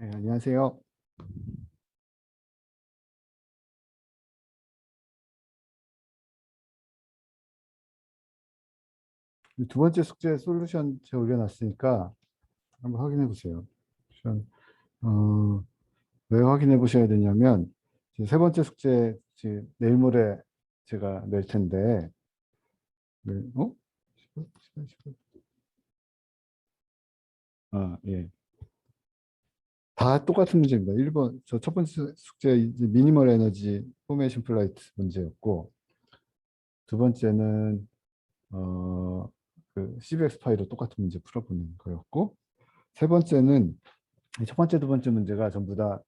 네, 안녕하세요. 두 번째 숙제 솔루션 제가 올려놨으니까 한번 확인해 보세요. 솔루션, 어, 왜 확인해 보셔야 되냐면 이제 세 번째 숙제 이제 내일 모레 제가 낼 텐데, 어? 10분? 10분? 아, 예. 다 똑같은 문제입니다. 1번, 저 첫 번째 숙제 이제 미니멀 에너지 포메이션 플라이트 문제였고, 두 번째는 그 CBX 파이로 똑같은 문제 풀어보는 거였고, 세 번째는 첫 번째, 두 번째 문제가 전부 다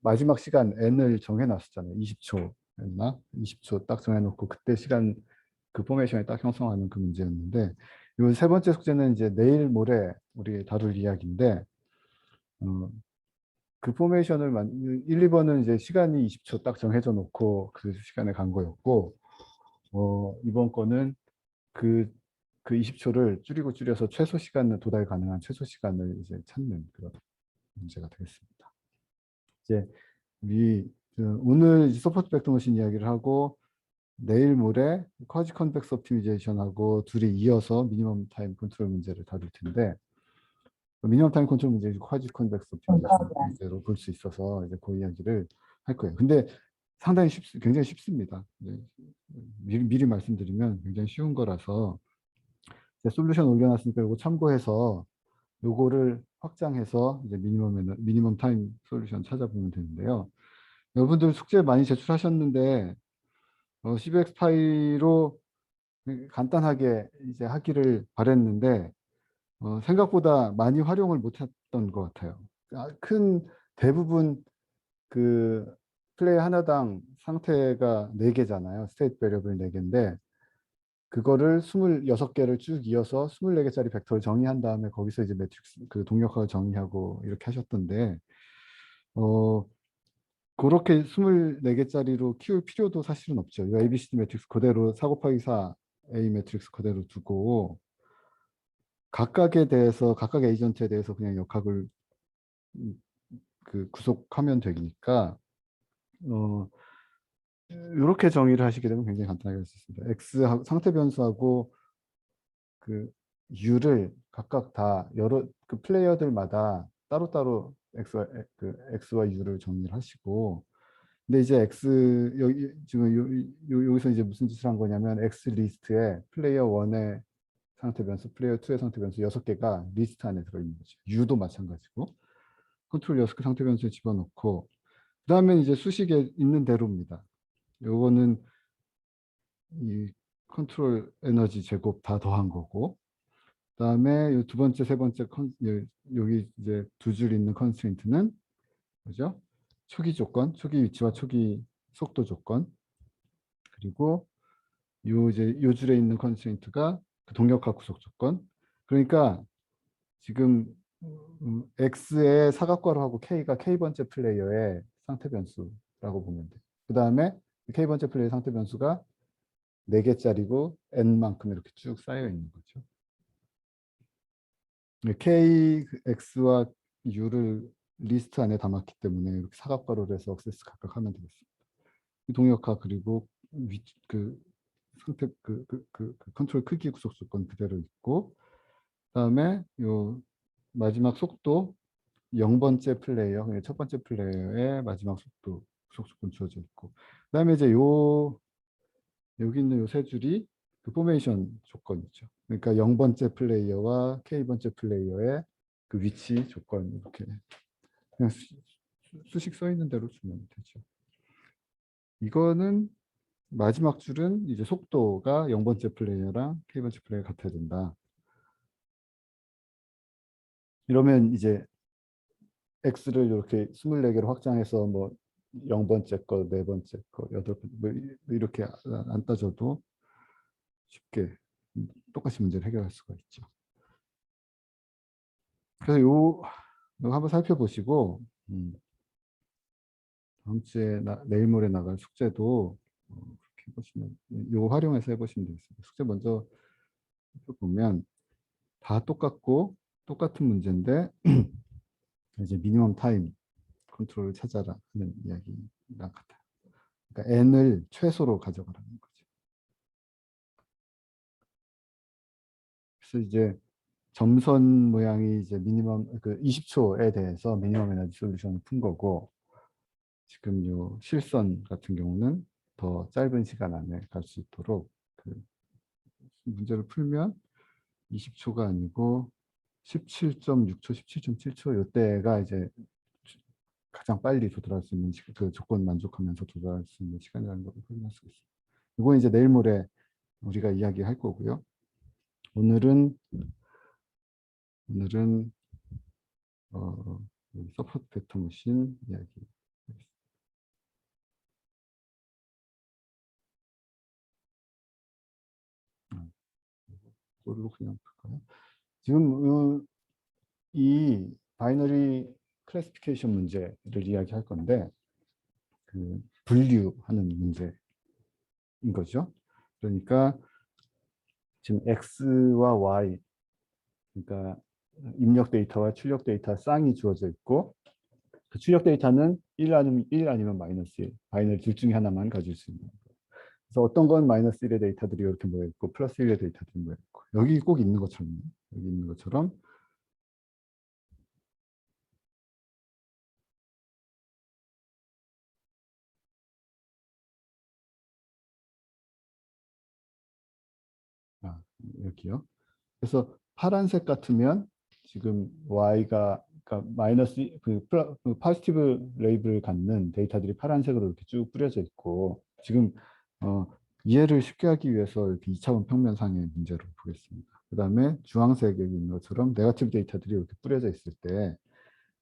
마지막 시간 n을 정해놨었잖아요. 20초였나? 20초 딱 정해놓고 그때 시간 그 포메이션에 딱 형성하는 그 문제였는데 이 세 번째 숙제는 이제 내일 모레 우리 다룰 이야기인데 어, 그 포메이션을 1, 2번은 이제 시간이 20초 딱 정해져 놓고 그 시간에 간 거였고 이번 거는 그, 그 20초를 줄여서 최소 시간을 도달 가능한 최소 시간을 이제 찾는 그런 문제가 되겠습니다. 이제 오늘 서포트 벡터 머신 이야기를 하고 내일 모레 커지 컨벡스 옵티미제이션하고 둘이 이어서 미니멈 타임 컨트롤 문제를 다룰 텐데 미니멈 타임 컨트롤 문제 커지 컨벡스 옵티미제이션 문제로 볼 수 있어서 이제 그 이야기를 할 거예요. 근데 상당히 굉장히 쉽습니다. 미리 말씀드리면 굉장히 쉬운 거라서 솔루션 올려놨으니까 이거 참고해서 요거를 확장해서 이제 미니멈 타임 솔루션 찾아보면 되는데요. 여러분들 숙제 많이 제출하셨는데 CBX 파이로 간단하게 이제 하기를 바랬는데 생각보다 많이 활용을 못했던 것 같아요. 큰 대부분 그 플레이 하나당 상태가 4개잖아요. 스테이트 베리어블 4개인데 그거를 26개를 쭉 이어서 24개짜리 벡터를 정의한 다음에 거기서 이제 매트릭스 그 동력학을 정의하고 이렇게 하셨던데 어, 그렇게 24개짜리로 키울 필요도 사실은 없죠. 이 ABCD 매트릭스 그대로 4 곱하기 4 A 매트릭스 그대로 두고 각각 에이전트에 대해서 그냥 역학을 그 구속하면 되니까 이렇게 정의를 하시게 되면 굉장히 간단하게 할 수 있습니다. X 상태 변수하고 그 U를 각각 다 여러 그 플레이어들마다 따로따로 X와 U를 정의를 하시고 근데 이제 여기 지금 여기서 이제 무슨 짓을 한 거냐면 X 리스트에 플레이어 1의 상태 변수, 플레이어 2의 상태 변수 6개가 리스트 안에 들어있는 거죠. U도 마찬가지고 컨트롤 6개 상태 변수에 집어넣고 그 다음에 이제 수식에 있는 대로입니다. 요거는 이 컨트롤 에너지 제곱 다 더한 거고 그다음에 요 두 번째, 세 번째 여기 이제 두 줄 있는 컨스트레인트는 그죠? 초기 조건, 초기 위치와 초기 속도 조건 그리고 요 줄에 있는 컨스트레인트가 그 동력학 구속 조건. 그러니까 지금 X의 사각괄호하고 K가 K번째 플레이어의 상태 변수라고 보면 돼요. 그 다음에 K번째 플레이어 상태 변수가 4개짜리고 N만큼 이렇게 쭉 쌓여 있는 거죠. K, X와 U를 리스트 안에 담았기 때문에 이렇게 사각괄호로 해서 억세스 각각 하면 되겠습니다. 동력학 그리고 그 상태 그 컨트롤 크기 구속 조건 그대로 있고 그다음에 요 마지막 속도 0번째 플레이어, 첫 번째 플레이어의 마지막 속도 구속 조건 주어져 있고 그다음에 이제 여기 있는 요 세 줄이 그 포메이션 조건이죠. 그러니까 0번째 플레이어와 K번째 플레이어의 그 위치 조건 이렇게 그냥 수식 써 있는 대로 주면 되죠. 이거는 마지막 줄은 이제 속도가 0번째 플레이어랑 K번째 플레이어 같아야 된다. 이러면 이제 X를 이렇게 24개로 확장해서 뭐 0번째 거, 4번째 거, 8번째 뭐 이렇게 안 따져도 쉽게 똑같이 문제를 해결할 수가 있죠. 그래서 요 한번 살펴보시고 다음 주에 내일 모레 나갈 숙제도 그렇게 해보시면 요 활용해서 해보시면 되겠습니다. 숙제 먼저 보면 다 똑같고 똑같은 문제인데 이제 미니멈 타임 컨트롤을 찾아라 하는 이야기랑 같아요. 그러니까 n을 최소로 가져가라는 거죠. 그래서 이제 점선 모양이 이제 미니멈 그 20초에 대해서 미니멈 에너지 솔루션을 푼 거고, 지금 요 실선 같은 경우는 더 짧은 시간 안에 갈 수 있도록 그 문제를 풀면 20초가 아니고 17.6초, 17.7초 요때가 이제 가장 빨리 도달할 수 있는 시간, 그 조건 만족하면서 도달할 수 있는 시간이라는 걸 확인할 수 있어요. 이건 이제 내일 모레 우리가 이야기할 거고요. 오늘은 어, 서포트 벡터 머신 이야기. 이걸로 그냥 볼까요? 지금 이 바이너리 클래시피케이션 문제를 이야기할 건데, 그 분류하는 문제인 거죠. 그러니까 지금 X와 Y, 그러니까 입력 데이터와 출력 데이터 쌍이 주어져 있고, 그 출력 데이터는 1 아니면 마이너스 1, 바이너리 둘 중에 하나만 가질 수 있는. 그래서 어떤 건 마이너스 1의 데이터들이 이렇게 모여 있고 플러스 1의 데이터들이 모여 있고, 여기 꼭 있는 것처럼, 여기 있는 것처럼 아, 여기요. 그래서 파란색 같으면 지금 y가, 그러니까 마이너스 그 포지티브 레이블을 갖는 데이터들이 파란색으로 이렇게 쭉 뿌려져 있고, 지금 어, 이해를 쉽게 하기 위해서 이렇게 2차원 평면상의 문제로 보겠습니다. 그 다음에 주황색 여기 있는 것처럼 네거티브 데이터들이 이렇게 뿌려져 있을 때,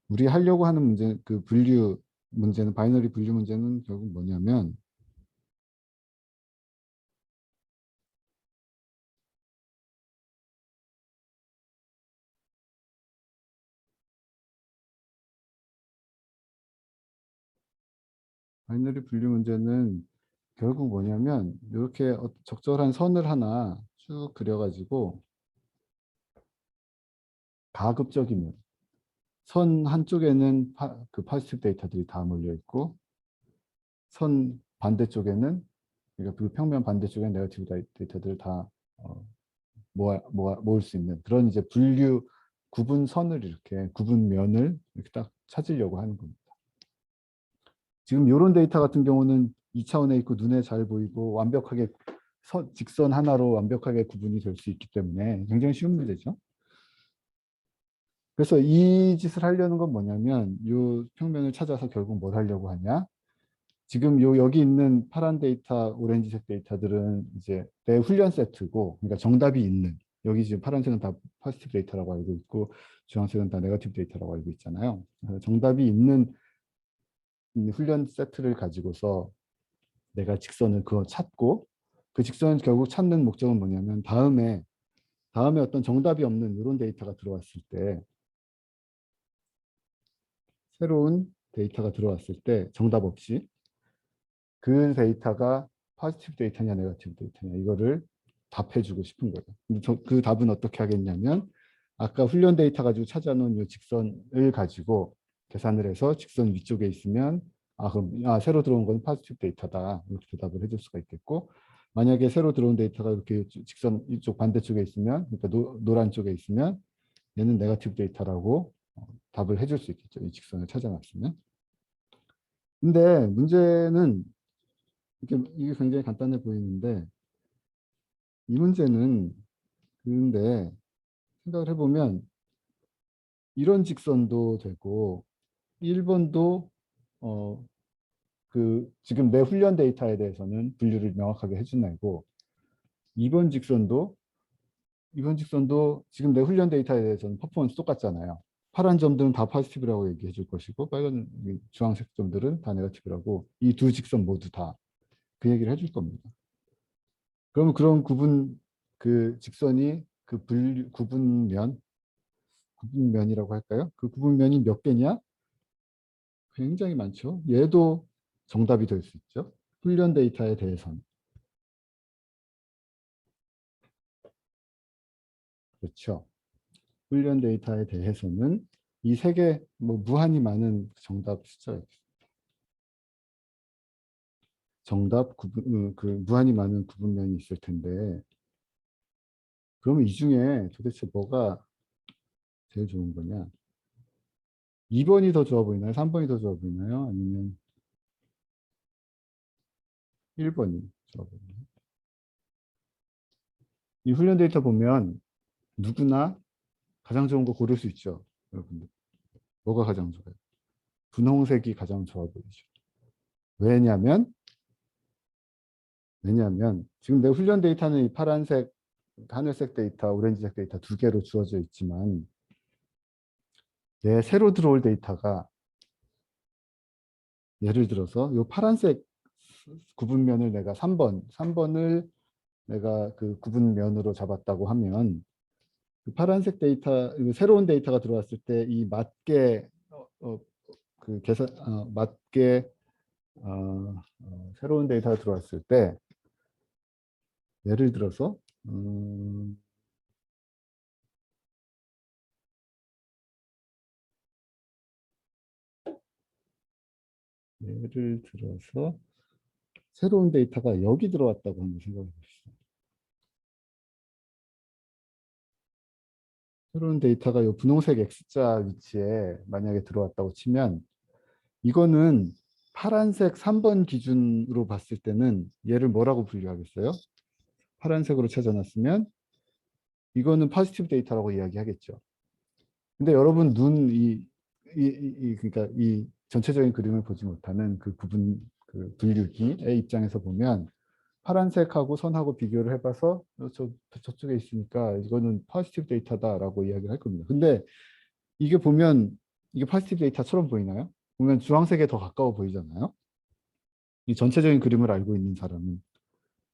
우리 하려고 하는 문제, 그 분류 문제는, 바이너리 분류 문제는 결국 뭐냐면, 바이너리 분류 문제는 결국 뭐냐면, 이렇게 적절한 선을 하나 쭉 그려가지고 가급적이면 선 한쪽에는 그 포지티브 데이터들이 다 몰려 있고, 선 반대쪽에는, 그러니까 그 평면 반대쪽에 네거티브 데이터들을 다 모을 수 있는 그런 이제 분류 구분선을, 이렇게 구분면을 이렇게 딱 찾으려고 하는 겁니다. 지금 이런 데이터 같은 경우는 2차원에 있고 눈에 잘 보이고 완벽하게 직선 하나로 완벽하게 구분이 될 수 있기 때문에 굉장히 쉬운 문제죠. 그래서 이 짓을 하려는 건 뭐냐면, 이 평면을 찾아서 결국 뭘 하려고 하냐? 지금 여기 있는 파란 데이터, 오렌지색 데이터들은 이제 내 훈련 세트고, 그러니까 정답이 있는, 여기 지금 파란색은 다 포지티브 데이터라고 알고 있고 주황색은 다 네거티브 데이터라고 알고 있잖아요. 그래서 정답이 있는 이 훈련 세트를 가지고서 내가 직선을 그거 찾고, 그 직선을 결국 찾는 목적은 뭐냐면, 다음에 어떤 정답이 없는 이런 데이터가 들어왔을 때, 새로운 데이터가 들어왔을 때 정답 없이 그 데이터가 포지티브 데이터냐 네거티브 데이터냐 이거를 답해주고 싶은 거예요. 근데 그 답은 어떻게 하겠냐면, 아까 훈련 데이터 가지고 찾아놓은 이 직선을 가지고 계산을 해서 직선 위쪽에 있으면, 그럼 새로 들어온 건 포지티브 데이터다, 이렇게 대답을 해줄 수가 있겠고, 만약에 새로 들어온 데이터가 이렇게 직선 이쪽 반대쪽에 있으면, 그러니까 노란 쪽에 있으면 얘는 네거티브 데이터라고 답을 해줄 수 있겠죠. 이 직선을 찾아놨으면. 근데 문제는, 이게 굉장히 간단해 보이는데, 이 문제는, 근데 생각을 해보면 이런 직선도 되고 1번도 지금 내 훈련 데이터에 대해서는 분류를 명확하게 해준다고, 2번 직선도 2번 직선도 지금 내 훈련 데이터에 대해서는 퍼포먼스 똑같잖아요. 파란 점들은 다 포지티브라고 얘기해 줄 것이고, 빨간 주황색 점들은 다 네거티브라고, 이 두 직선 모두 다 그 얘기를 해줄 겁니다. 그러면 그런 그 직선이 그 구분면이라고 할까요? 그 구분면이 몇 개냐? 굉장히 많죠. 얘도 정답이 될 수 있죠. 훈련 데이터에 대해서는. 그렇죠. 훈련 데이터에 대해서는 이 세 개 뭐 무한히 많은 정답 숫자가 있어요. 정답 구분 그 무한히 많은 구분면이 있을 텐데 그러면 이 중에 도대체 뭐가 제일 좋은 거냐? 2번이 더 좋아 보이나요? 3번이 더 좋아 보이나요? 아니면 1번이 좋아 보이나요? 이 훈련 데이터 보면 누구나 가장 좋은 거 고를 수 있죠. 여러분들. 뭐가 가장 좋아요? 분홍색이 가장 좋아 보이죠. 왜냐하면 지금 내 훈련 데이터는 이 파란색, 하늘색 데이터, 오렌지색 데이터 두 개로 주어져 있지만 내 새로 들어올 데이터가 예를 들어서 이 파란색 구분면을 내가 3번을 내가 그 구분면으로 잡았다고 하면 그 파란색 데이터, 새로운 데이터가 들어왔을 때 이 맞게 그 계산 맞게 새로운 데이터가 들어왔을 때 예를 들어서 예를 들어서 새로운 데이터가 여기 들어왔다고 한번 생각해 보시죠. 새로운 데이터가 이 분홍색 X자 위치에 만약에 들어왔다고 치면 이거는 파란색 3번 기준으로 봤을 때는 얘를 뭐라고 분류하겠어요? 파란색으로 찾아놨으면 이거는 포지티브 데이터라고 이야기하겠죠. 근데 여러분 그러니까 이 전체적인 그림을 보지 못하는 그 구분 그 분류기의 입장에서 보면 파란색하고 선하고 비교를 해봐서 저쪽에 있으니까 이거는 포지티브 데이터다라고 이야기를 할 겁니다. 근데 이게 보면 이게 포지티브 데이터처럼 보이나요? 보면 주황색에 더 가까워 보이잖아요. 이 전체적인 그림을 알고 있는 사람은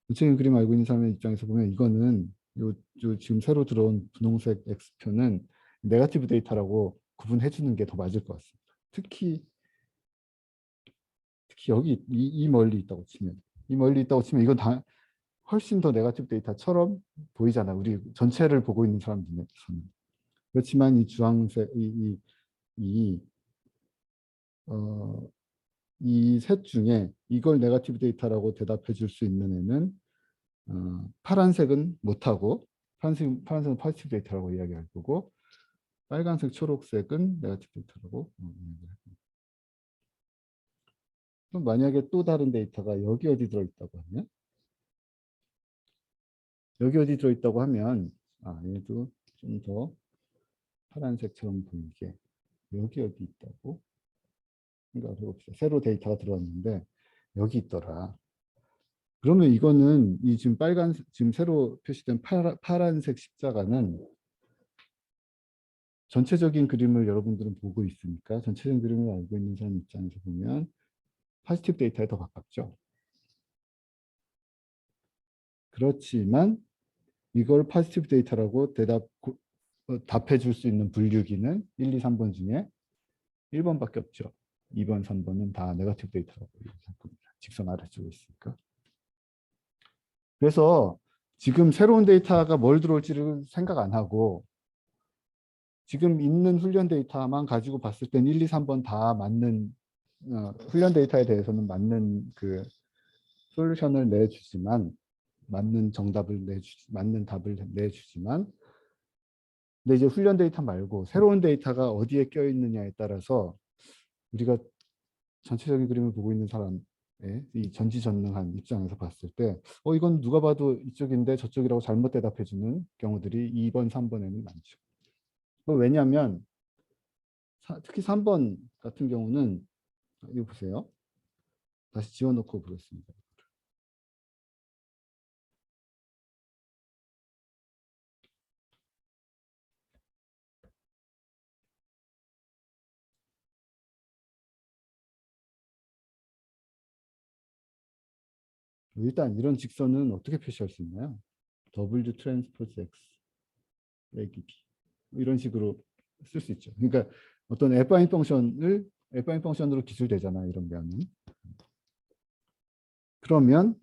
전체적인 그림을 알고 있는 사람의 입장에서 보면 이거는 요 지금 새로 들어온 분홍색 X표는 네거티브 데이터라고 구분해 주는 게 더 맞을 것 같습니다. 특히 여기 이 멀리 있다고 치면 이건 다 훨씬 더 네거티브 데이터처럼 보이잖아. 우리 전체를 보고 있는 사람들은. 그렇지만 이 주황색 이 어, 이 셋 중에 이걸 네거티브 데이터라고 대답해 줄 수 있는 애는 파란색은 못하고 파란색은 포지티브 데이터라고 이야기할 거고 빨간색, 초록색은 네거티브 데이터라고 이야기할 겁니다. 그럼 만약에 또 다른 데이터가 여기 어디 들어있다고 하면 얘도 좀 더 파란색처럼 보이게 여기 어디 있다고 생각을 해봅시다. 새로 데이터가 들어왔는데 여기 있더라. 그러면 이거는 이 지금 새로 표시된 파란색 십자가는 전체적인 그림을 여러분들은 보고 있으니까 전체적인 그림을 알고 있는 사람 입장에서 보면 포지티브 데이터에 더 가깝죠. 그렇지만 이걸 포지티브 데이터라고 답해 줄 수 있는 분류기는 1, 2, 3번 중에 1번밖에 없죠. 2번, 3번은 다 네거티브 데이터라고 얘기할 겁니다. 직선 아래쪽에 있으니까. 그래서 지금 새로운 데이터가 뭘 들어올지를 생각 안 하고 지금 있는 훈련 데이터만 가지고 봤을 땐 1, 2, 3번 다 맞는 훈련 데이터에 대해서는 맞는 그 솔루션을 내주지만 맞는 답을 내주지만 근데 이제 훈련 데이터 말고 새로운 데이터가 어디에 껴 있느냐에 따라서 우리가 전체적인 그림을 보고 있는 사람의 이 전지전능한 입장에서 봤을 때 이건 누가 봐도 이쪽인데 저쪽이라고 잘못 대답해주는 경우들이 2번, 3번에는 많죠. 왜냐하면 특히 3번 같은 경우는 이거 보세요. 다시 지워놓고 보겠습니다. 일단 이런 직선은 어떻게 표시할 수 있나요? W 트랜스포즈 X 빼기 B 이런 식으로 쓸 수 있죠. 그러니까 어떤 Fine 펑션으로 기술되잖아요. 이런 면은. 그러면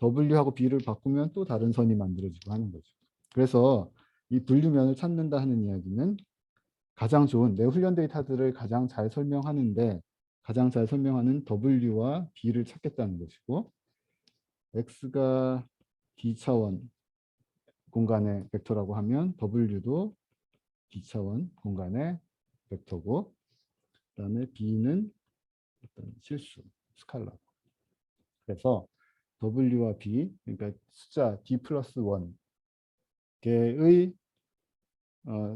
W하고 B를 바꾸면 또 다른 선이 만들어지고 하는 거죠. 그래서 이 분류면을 찾는다 하는 이야기는 가장 좋은 내 훈련 데이터들을 가장 잘 설명하는데 가장 잘 설명하는 W와 B를 찾겠다는 것이고 X가 D차원 공간의 벡터라고 하면 W도 D차원 공간의 벡터고 그다음에 B는 어떤 실수 스칼라. 그래서 W와 B 그러니까 숫자 D 플러스 1 개의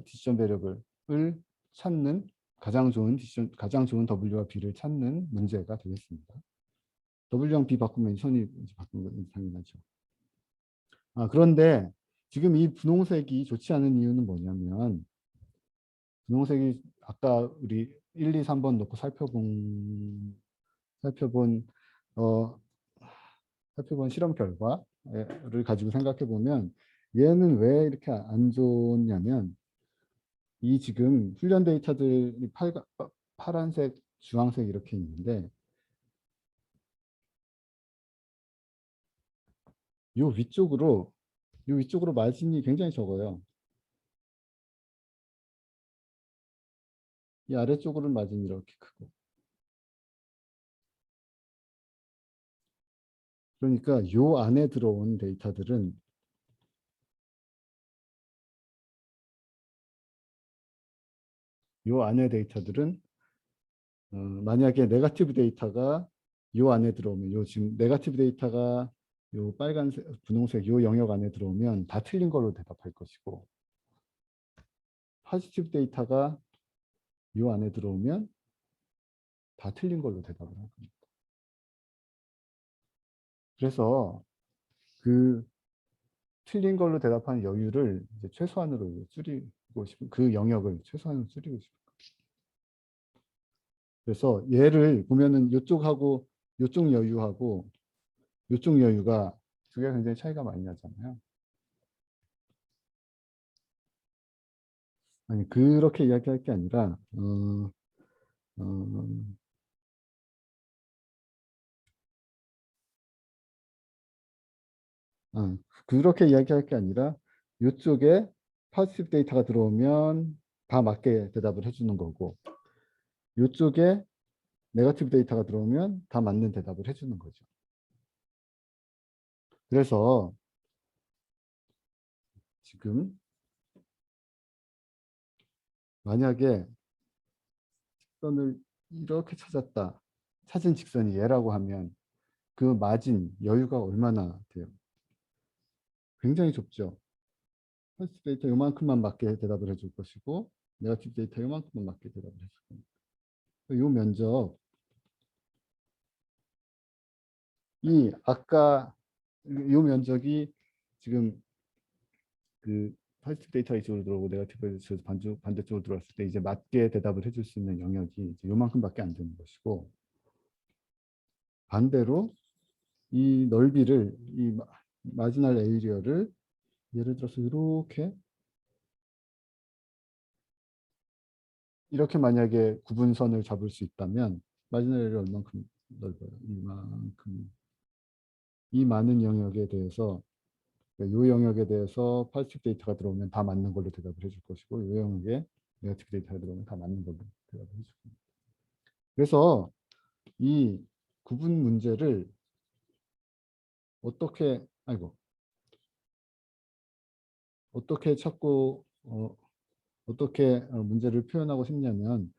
디시전 베리어블을 찾는 가장 좋은 W와 B를 찾는 문제가 되겠습니다. W랑 B 바꾸면 선이 바꾸는 건 당연하죠. 그런데 지금 이 분홍색이 좋지 않은 이유는 뭐냐면 분홍색이 아까 우리 1, 2, 3번 놓고 살펴본 어, 살펴본 실험 결과를 가지고 생각해 보면 얘는 왜 이렇게 안 좋냐면 이 지금 훈련 데이터들이 파란색, 주황색 이렇게 있는데 요 위쪽으로 마진이 굉장히 적어요. 이 아래쪽으로는 마진이 이렇게 크고. 그러니까 요 안에 들어온 데이터들은 만약에 네거티브 데이터가 요 안에 들어오면 요 지금 네거티브 데이터가 요 빨간색, 분홍색 요 영역 안에 들어오면 다 틀린 걸로 대답할 것이고 포지티브 데이터가 요 안에 들어오면 다 틀린 걸로 대답을 할 겁니다. 그래서 그 틀린 걸로 대답하는 여유를 이제 최소한으로 줄이고 싶은 그 영역을 최소한으로 줄이고 싶은 거예요. 그래서 얘를 보면은 이쪽하고 이쪽 여유하고 이쪽 여유가 두 개가 굉장히 차이가 많이 나잖아요. 아니 그렇게 이야기할 게 아니라 어, 그렇게 이야기할 게 아니라 이쪽에 파시브 데이터가 들어오면 다 맞게 대답을 해주는 거고 이쪽에 네거티브 데이터가 들어오면 다 맞는 대답을 해주는 거죠. 그래서 지금 만약에 직선을 이렇게 찾은 직선이 얘라고 하면 그 마진, 여유가 얼마나 돼요? 굉장히 좁죠. 펄스 데이터 요만큼만 맞게 대답을 해줄 것이고 네거티브 데이터 요만큼만 맞게 대답을 해줄 겁니다. 요 면적, 아까 요 면적이 지금 그 펄스 데이터 이쪽으로 들어오고 네거티브 데이터 반대쪽으로 들어왔을 때 이제 맞게 대답을 해줄 수 있는 영역이 이제 요만큼밖에 안 되는 것이고 반대로 이 넓이를 마지널 에이리어를 예를 들어서 이렇게 만약에 구분선을 잡을 수 있다면 마지널 에이리어 얼만큼 넓어요? 이만큼. 이 많은 영역에 대해서 이 영역에 대해서 파지티브 데이터가 들어오면 다 맞는 걸로 대답을 해줄 것이고 이 영역에 네거티브 데이터가 들어오면 다 맞는 걸로 대답을 해줄 겁니다. 그래서 이 구분 문제를 어떻게 찾고 어떻게 문제를 표현하고 싶냐면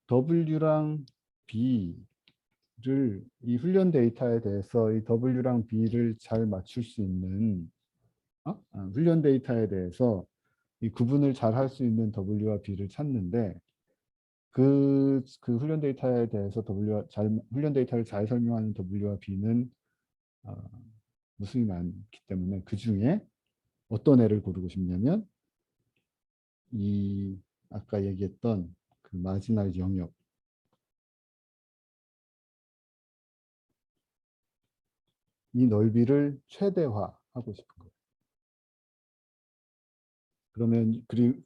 W랑 B를 이 훈련 데이터에 대해서 이 W랑 B를 잘 맞출 수 있는 훈련 데이터에 대해서 이 구분을 잘 할 수 있는 W와 B를 찾는데 그 훈련 데이터에 대해서 훈련 데이터를 잘 설명하는 W와 B는 무수히 많기 때문에 그 중에 어떤 애를 고르고 싶냐면 이 아까 얘기했던 그 마지널 영역 이 넓이를 최대화하고 싶은 거예요. 그러면 그리고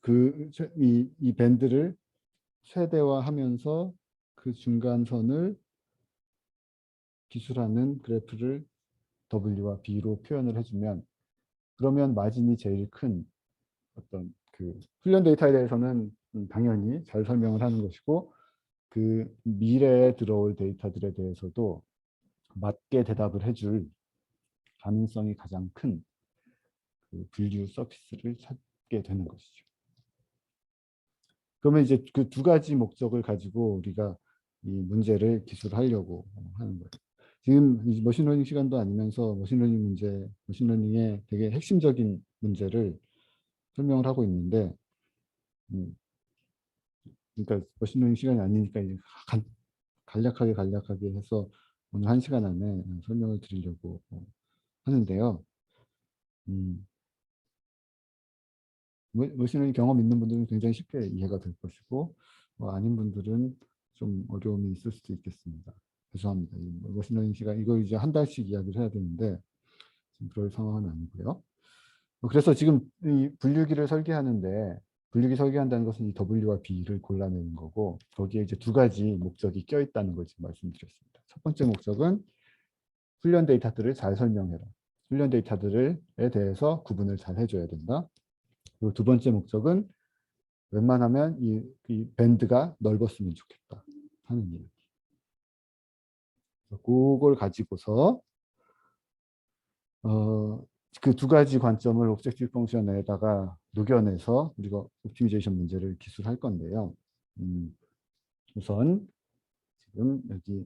이 밴드를 최대화하면서 그 중간선을 기술하는 그래프를 W와 B로 표현을 해주면 그러면 마진이 제일 큰 어떤 그 훈련 데이터에 대해서는 당연히 잘 설명을 하는 것이고 그 미래에 들어올 데이터들에 대해서도 맞게 대답을 해줄 가능성이 가장 큰 그 분류 서피스를 찾게 되는 것이죠. 그러면 이제 그 두 가지 목적을 가지고 우리가 이 문제를 기술하려고 하는 거예요. 지금 머신러닝 시간도 아니면서 머신러닝 문제, 머신러닝의 되게 핵심적인 문제를 설명을 하고 있는데, 그러니까 머신러닝 시간이 아니니까 이제 간략하게 해서 오늘 1시간 안에 설명을 드리려고 하는데요. 머신러닝 경험 있는 분들은 굉장히 쉽게 이해가 될 것이고 아닌 분들은 좀 어려움이 있을 수도 있겠습니다. 죄송합니다. 머신러닝 시간 이거 이제 한 달씩 이야기를 해야 되는데 지금 그럴 상황은 아니고요. 그래서 지금 이 분류기를 설계하는데 분류기 설계한다는 것은 이 W와 B를 골라내는 거고 거기에 이제 두 가지 목적이 껴있다는 걸 지금 말씀드렸습니다. 첫 번째 목적은 훈련 데이터들을 잘 설명해라. 훈련 데이터들에 대해서 구분을 잘 해줘야 된다. 그리고 두 번째 목적은 웬만하면 이 밴드가 넓었으면 좋겠다 하는 이야기. 그걸 가지고서 그 두 가지 관점을 옵젝티브 펑션에다가 녹여내서 우리가 옵티미제이션 문제를 기술할 건데요. 우선 지금 여기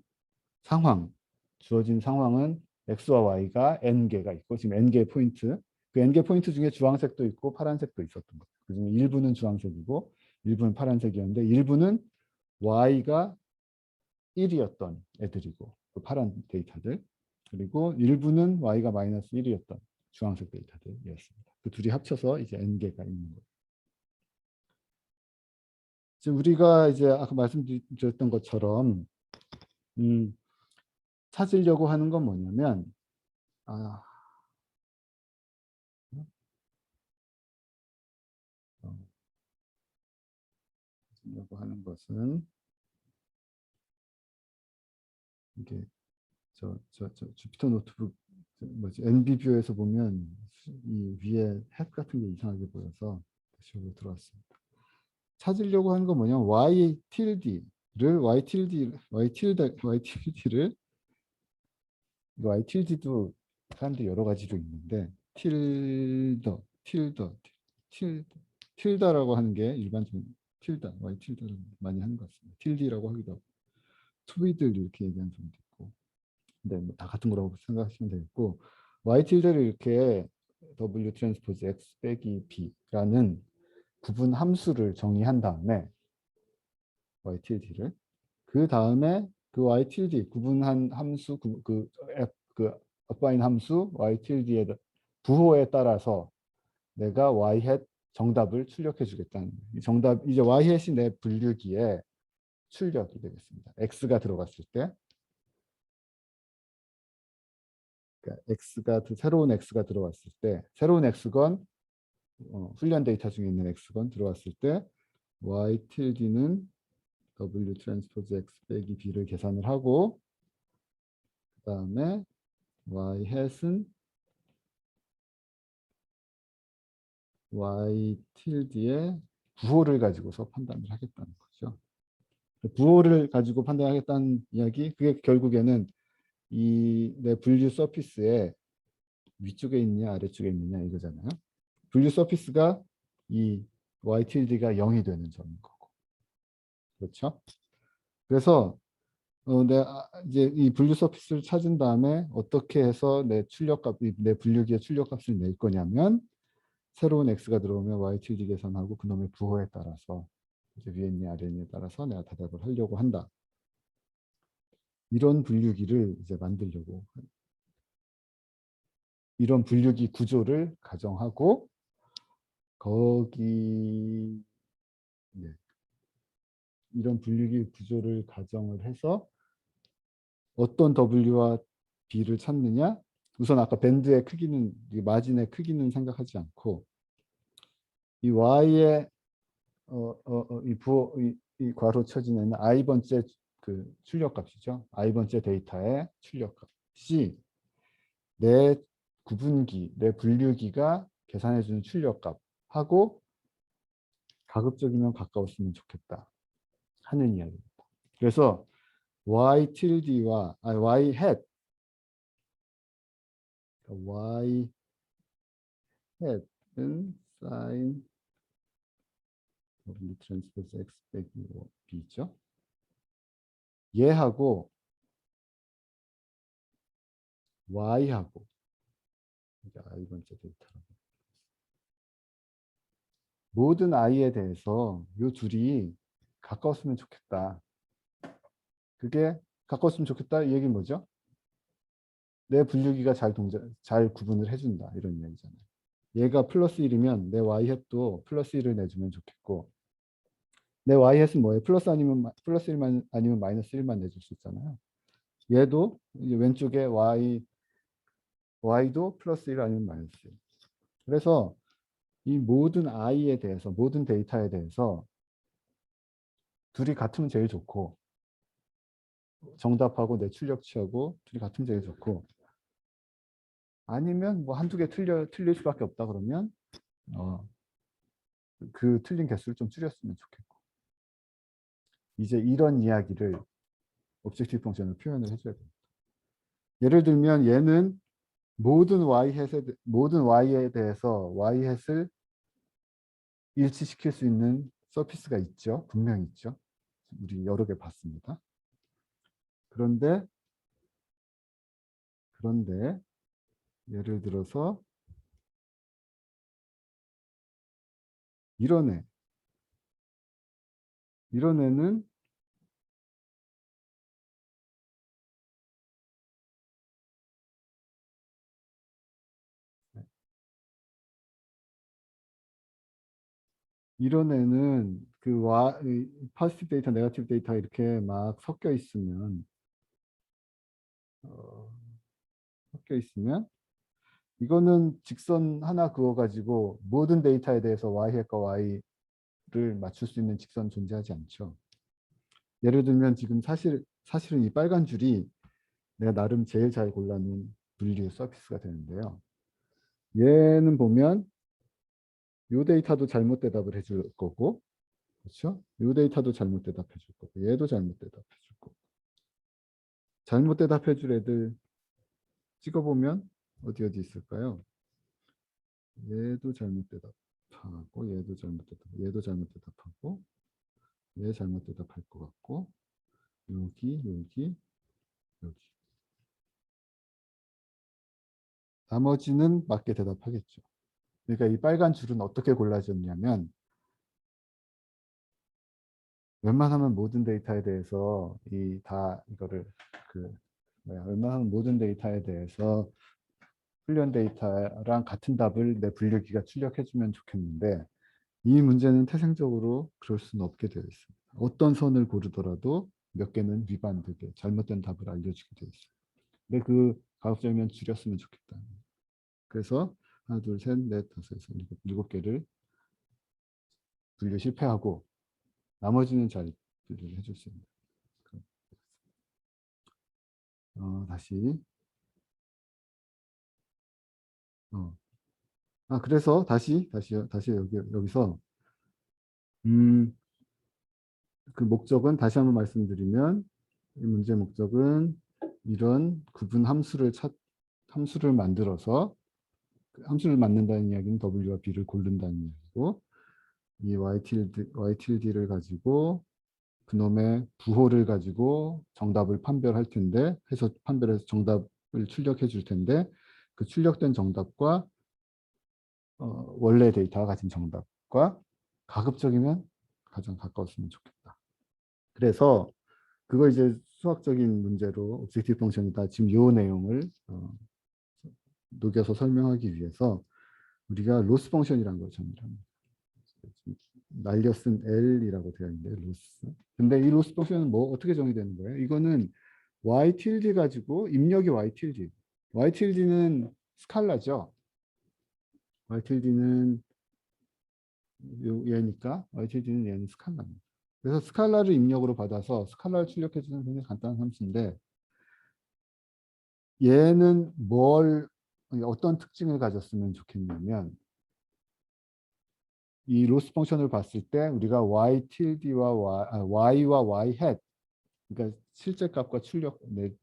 상황, 주어진 상황은 x와 y가 n개가 있고 지금 n개 포인트, 그 n개 포인트 중에 주황색도 있고 파란색도 있었던 거예요. 그중에 일부는 주황색이고 일부는 파란색이었는데 일부는 y가 1이었던 애들이고 그 파란 데이터들, 그리고 일부는 y가 마이너스 1이었던 주황색 데이터들이었습니다. 그 둘이 합쳐서 이제 n개가 있는 거예요. 지금 우리가 이제 아까 말씀드렸던 것처럼 찾으려고 하는 건 뭐냐면 찾으려고 하는 것은 이게 저 주피터 노트북 뭐지 NB뷰에서 보면 이 위에 햇 같은 게 이상하게 보여서 다시 여기 들어왔습니다. 찾으려고 하는 건 뭐냐면 y tilde를 y tilde도 사람들이 여러 가지로 있는데 틸더라고 하는 게 일반적인 y tilde를 많이 하는 것 같습니다. tilde라고 하기도 하고 투비들 이렇게 얘기하는 사람도 있고, 근데 뭐다 같은 거라고 생각하시면 되겠고 y tilde를 이렇게 w 트랜스포즈 x 빼기 b라는 구분 함수를 정의한 다음에 y tilde를 그 다음에 그 y tilde 구분한 함수 그 어바인 함수 y tilde의 부호에 따라서 내가 y hat 정답을 출력해 주겠다는 거예요. 정답 이제 y hat이 내 분류기에 출력이 되겠습니다. x가 들어갔을 때, 그러니까 새로운 x가 들어왔을 때, 새로운 x건 훈련 데이터 중에 있는 x건 들어왔을 때 y tilde는 w 트랜스포즈 x 빼기 b를 계산을 하고 그 다음에 y hat은 y tilde의 부호를 가지고서 판단을 하겠다는 거죠. 부호를 가지고 판단하겠다는 이야기, 그게 결국에는 이 내 분류 서피스의 위쪽에 있느냐 아래쪽에 있느냐 이거잖아요. 분류 서피스가 이 y tilde가 0이 되는 점인 거고, 그렇죠? 그래서 내가 이제 이 분류 서피스를 찾은 다음에 어떻게 해서 내 분류기의 출력값을 낼 거냐면 새로운 x가 들어오면 y tilde 계산하고 그놈의 부호에 따라서 이제 위에 있냐 아래에 있냐에 따라서 내가 대답을 하려고 한다. 이런 분류기를 이제 만들려고, 이런 분류기 구조를 가정하고 거기 이런 분류기 구조를 가정을 해서 어떤 W와 B를 찾느냐? 우선 아까 밴드의 크기는, 마진의 크기는 생각하지 않고 이 Y의 이 부호 이 괄호 쳐지는 I 번째 그 출력값이죠. I 번째 데이터의 출력값이 내 구분기, 내 분류기가 계산해주는 출력값하고 가급적이면 가까웠으면 좋겠다 하는 이야기입니다. 그래서 y tilde와 y hat y hat은 sin 트랜스포즈 x 빼기 b죠. 얘하고 y하고 이제 i번째 데이터라고 모든 i에 대해서 이 둘이 가까웠으면 좋겠다. 그게 가까웠으면 좋겠다 이 얘기는 뭐죠? 내 분류기가 잘 구분을 해준다 이런 이야기잖아요. 얘가 플러스 1이면 내 y햇도 플러스 1을 내주면 좋겠고 내 y햇은 뭐예요? 플러스 1만 아니면 마이너스 1만 내줄 수 있잖아요. 얘도 왼쪽에 y도 플러스 1 아니면 마이너스 1. 그래서 이 모든 i에 대해서 모든 데이터에 대해서 둘이 같으면 제일 좋고 정답하고 내 출력치하고 둘이 같으면 제일 좋고 아니면 뭐 한두 개 틀릴 수밖에 없다 그러면 그 틀린 개수를 좀 줄였으면 좋겠고 이제 이런 이야기를 오브젝티브 펑션을 표현을 해줘야 됩니다. 예를 들면 얘는 모든 y에 대해서 y햇을 일치시킬 수 있는 서피스가 있죠. 분명히 있죠. 우리 여러 개 봤습니다. 그런데 예를 들어서 이런 애는 그 포지티브 데이터, 네거티브 데이터 이렇게 막 섞여 있으면 이거는 직선 하나 그어가지고 모든 데이터에 대해서 y햇과 y를 맞출 수 있는 직선 존재하지 않죠. 예를 들면 지금 사실은 이 빨간 줄이 내가 나름 제일 잘 골라놓은 분류 서피스가 되는데요. 얘는 보면 이 데이터도 잘못 대답을 해줄 거고, 그렇죠? 이 데이터도 잘못 대답해 줄 거고, 얘도 잘못 대답해 줄 거고. 잘못 대답해 줄 애들 찍어보면 어디 있을까요? 얘도 잘못 대답하고, 얘도 잘못 대답하고, 얘도 잘못 대답하고, 얘 잘못 대답할 것 같고, 여기. 나머지는 맞게 대답하겠죠. 그러니까 이 빨간 줄은 어떻게 골라졌냐면 웬만하면 모든 데이터에 대해서 웬만하면 모든 데이터에 대해서 훈련 데이터랑 같은 답을 내 분류기가 출력해주면 좋겠는데 이 문제는 태생적으로 그럴 수는 없게 되어 있습니다. 어떤 선을 고르더라도 몇 개는 위반되게 잘못된 답을 알려주게 되어 있어요. 근데 그 가급적이면 줄였으면 좋겠다. 그래서 하나, 둘, 셋, 넷, 다섯, 여섯, 일곱 개를 분류 실패하고 나머지는 잘 분류를 해줄 수 있는. 다시. 그래서 다시 여기서 그 목적은 다시 한번 말씀드리면 이 문제 목적은 이런 구분 함수를 만들어서 함수를 만든다는 이야기는 W와 B를 고른다는 이야기고 이 y tilde를 가지고 그놈의 부호를 가지고 정답을 판별할 텐데 판별해서 정답을 출력해 줄 텐데 그 출력된 정답과 원래 데이터가 가진 정답과 가급적이면 가장 가까웠으면 좋겠다. 그래서 그걸 이제 수학적인 문제로 오브젝티브 펑션이다. 지금 요 내용을 녹여서 설명하기 위해서 우리가 로스 펑션이라는 걸 정의합니다. 날려 쓴 L이라고 되어 있는데 로스. 근데 이 로스 펑션은 뭐 어떻게 정의되는 거예요? 이거는 y tilde 가지고 입력이 y tilde. y tilde는 스칼라죠. y tilde는 얘니까 y tilde는 얘는 스칼라입니다. 그래서 스칼라를 입력으로 받아서 스칼라를 출력해주는 굉장히 간단한 함수인데 얘는 어떤 특징을 가졌으면 좋겠냐면 이 로스 펑션을 봤을 때 우리가 y tilde와 y와 y hat, 그러니까 실제 값과 출력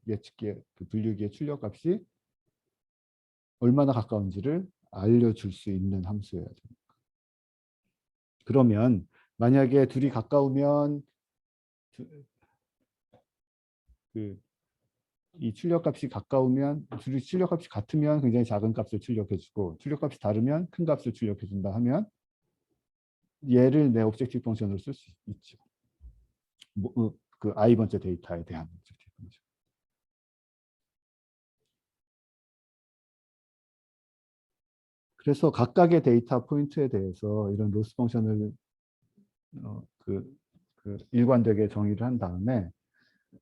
예측기의 그 분류기의 출력 값이 얼마나 가까운지를 알려줄 수 있는 함수여야 됩니다. 그러면 만약에 둘이 가까우면 이 출력값이 가까우면, 둘이 출력값이 같으면 굉장히 작은 값을 출력해주고 출력값이 다르면 큰 값을 출력해준다 하면 얘를 내 오브젝티브 펑션으로 쓸 수 있죠. 그 i번째 데이터에 대한 오브젝티브 펑션. 그래서 각각의 데이터 포인트에 대해서 이런 로스 펑션을 일관되게 정의를 한 다음에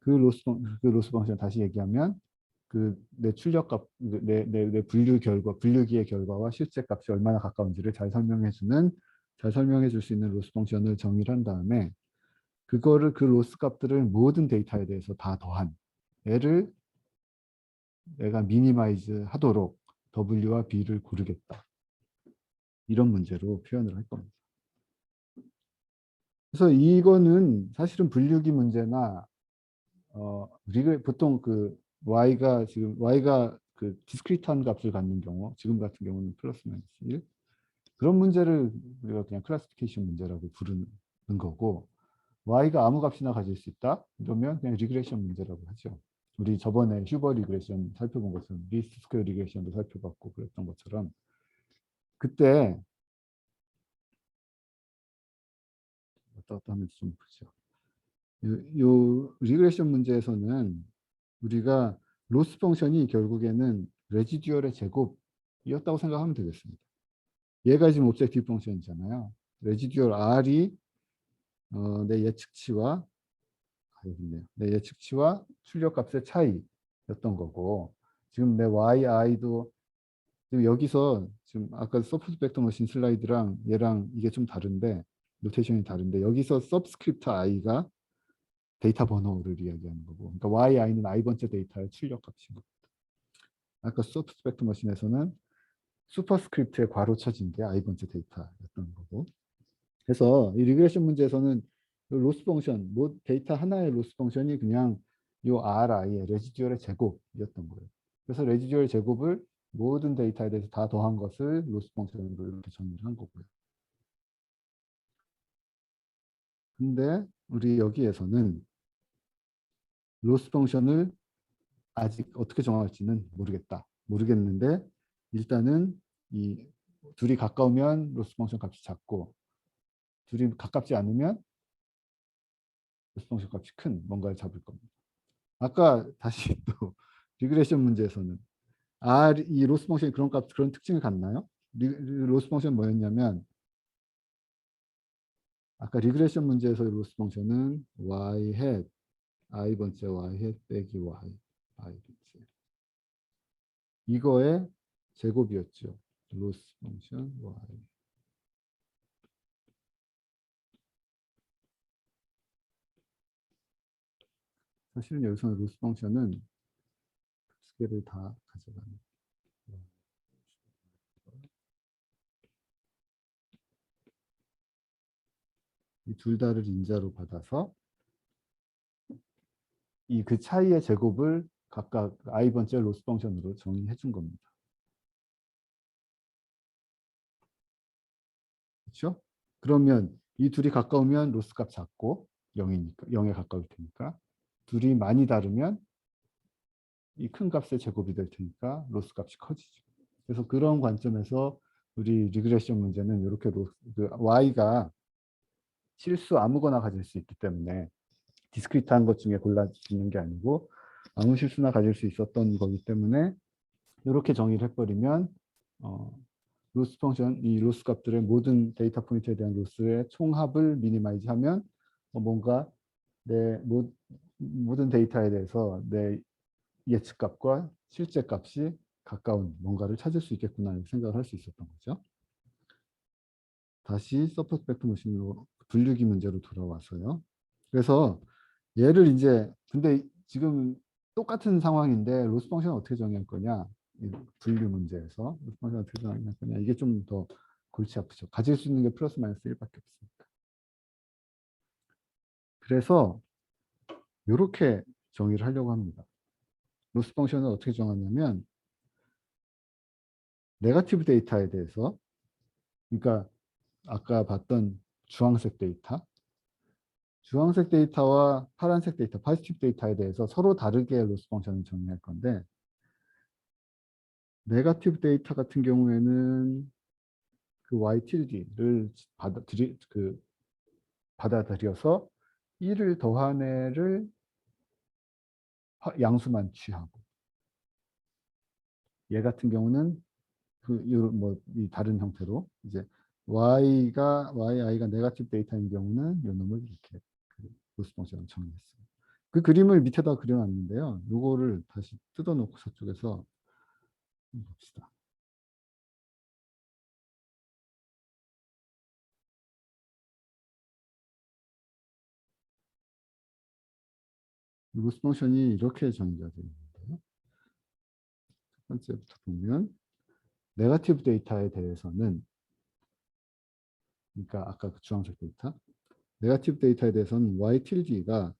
그 로스 펑션 다시 얘기하면 그 내 출력값, 내 분류 결과, 분류기의 결과와 실제 값이 얼마나 가까운지를 잘 설명해 줄 수 있는 로스 펑션을 정의를 한 다음에 그거를 그 로스 값들을 모든 데이터에 대해서 다 더한 얘를 내가 미니마이즈 하도록 W와 B를 고르겠다. 이런 문제로 표현을 할 겁니다. 그래서 이거는 사실은 분류기 문제나 보통 그 y가 그 디스크리트한 값을 갖는 경우, 지금 같은 경우는 플러스 마이너스 1, 그런 문제를 우리가 그냥 클래시피케이션 문제라고 부르는 거고, y가 아무 값이나 가질 수 있다 이러면 그냥 리그레션 문제라고 하죠. 우리 저번에 휴버 리그레션 살펴본 것처럼, 리스트 스퀘어 리그레션도 살펴봤고 그랬던 것처럼, 그때 어떻다 하면 좀 보죠. 요 리그레션 문제에서는 우리가 로스 펑션이 결국에는 레지듀얼의 제곱이었다고 생각하면 되겠습니다. 얘가 지금 오브젝티브 펑션이잖아요. 레지듀얼 R이 내 예측치와 내 예측치와 출력값의 차이였던 거고, 지금 내 yi도 지금 여기서 지금 아까 서포트 벡터 머신 슬라이드랑 얘랑 이게 좀 다른데, 노테이션이 다른데, 여기서 서브스크립트 i가 데이터 번호를 이야기하는 거고, 그러니까 yi는 i번째 데이터의 출력값인 겁니다. 아까 서포트 벡터 머신에서는 슈퍼스크립트에 괄호 쳐진 게 i번째 데이터였던 거고, 그래서 이 리그레션 문제에서는 로스 펑션, 뭐 데이터 하나의 로스 펑션이 그냥 요 ri의 레지듀얼의 제곱이었던 거예요. 그래서 레지듀얼 제곱을 모든 데이터에 대해서 다 더한 것을 로스 펑션으로 이렇게 정의를 한 거고요. 근데 우리 여기에서는 로스 펑션을 아직 어떻게 정할지는 모르겠는데, 일단은 이 둘이 가까우면 로스 펑션 값이 작고, 둘이 가깝지 않으면 로스 펑션 값이 큰 뭔가를 잡을 겁니다. 아까 다시 또 리그레션 문제에서는 이 로스 펑션이 그런 특징을 갖나요? 로스 펑션 뭐였냐면, 아까 리그레션 문제에서의 로스 펑션은 y hat i번째 y hat 빼기 y i번째 이거의 제곱이었죠. 로스 펑션 y. 사실은 여기서는 로스 펑션은 두 개를 다 가져가는. 이 둘 다를 인자로 받아서 이 그 차이의 제곱을 각각 i번째 로스 펑션으로 정의해 준 겁니다. 그렇죠? 그러면 이 둘이 가까우면 로스 값 작고 0이니까 0에 가까울 테니까, 둘이 많이 다르면 이 큰 값의 제곱이 될 테니까 로스 값이 커지죠. 그래서 그런 관점에서 우리 리그레션 문제는 이렇게 y가 실수 아무거나 가질 수 있기 때문에 디스크리트한 것 중에 골라지는 게 아니고 아무 실수나 가질 수 있었던 거기 때문에 이렇게 정의를 해버리면 로스 펑션, 이 로스 값들의 모든 데이터 포인트에 대한 로스의 총합을 미니마이즈 하면 뭔가 내 모든 데이터에 대해서 내 예측 값과 실제 값이 가까운 뭔가를 찾을 수 있겠구나 이렇게 생각을 할 수 있었던 거죠. 다시 서포트 벡터 머신으로 분류기 문제로 돌아와서요. 그래서 얘를 이제, 근데 지금 똑같은 상황인데 로스 펑션 어떻게 정의할 거냐, 분류 문제에서 로스 펑션 어떻게 정의할 거냐, 이게 좀 더 골치 아프죠. 가질 수 있는 게 플러스 마이너스 1밖에 없으니까. 그래서 이렇게 정의를 하려고 합니다. 로스 펑션을 어떻게 정하냐면 네거티브 데이터에 대해서, 그러니까 아까 봤던 주황색 데이터와 파란색 데이터, 포지티브 데이터에 대해서 서로 다르게 로스 펑션을 정의할 건데, 네거티브 데이터 같은 경우에는 그 y-를 받아들여서 1을 더한 애를 양수만 취하고, 얘 같은 경우는 이 다른 형태로 이제 yi가 네거티브 데이터인 경우는 이 놈을 이렇게 로스 펑션을 정의했어요. 그 그림을 밑에다 그려놨는데요. 요거를 다시 뜯어놓고 저쪽에서 봅시다. 로스 펑션이 이렇게 정의가 되어 있는데요. 첫 번째부터 보면 네거티브 데이터에 대해서는, 그러니까 아까 그 주황색 데이터, 네거티브 데이터에 대해서는 y-가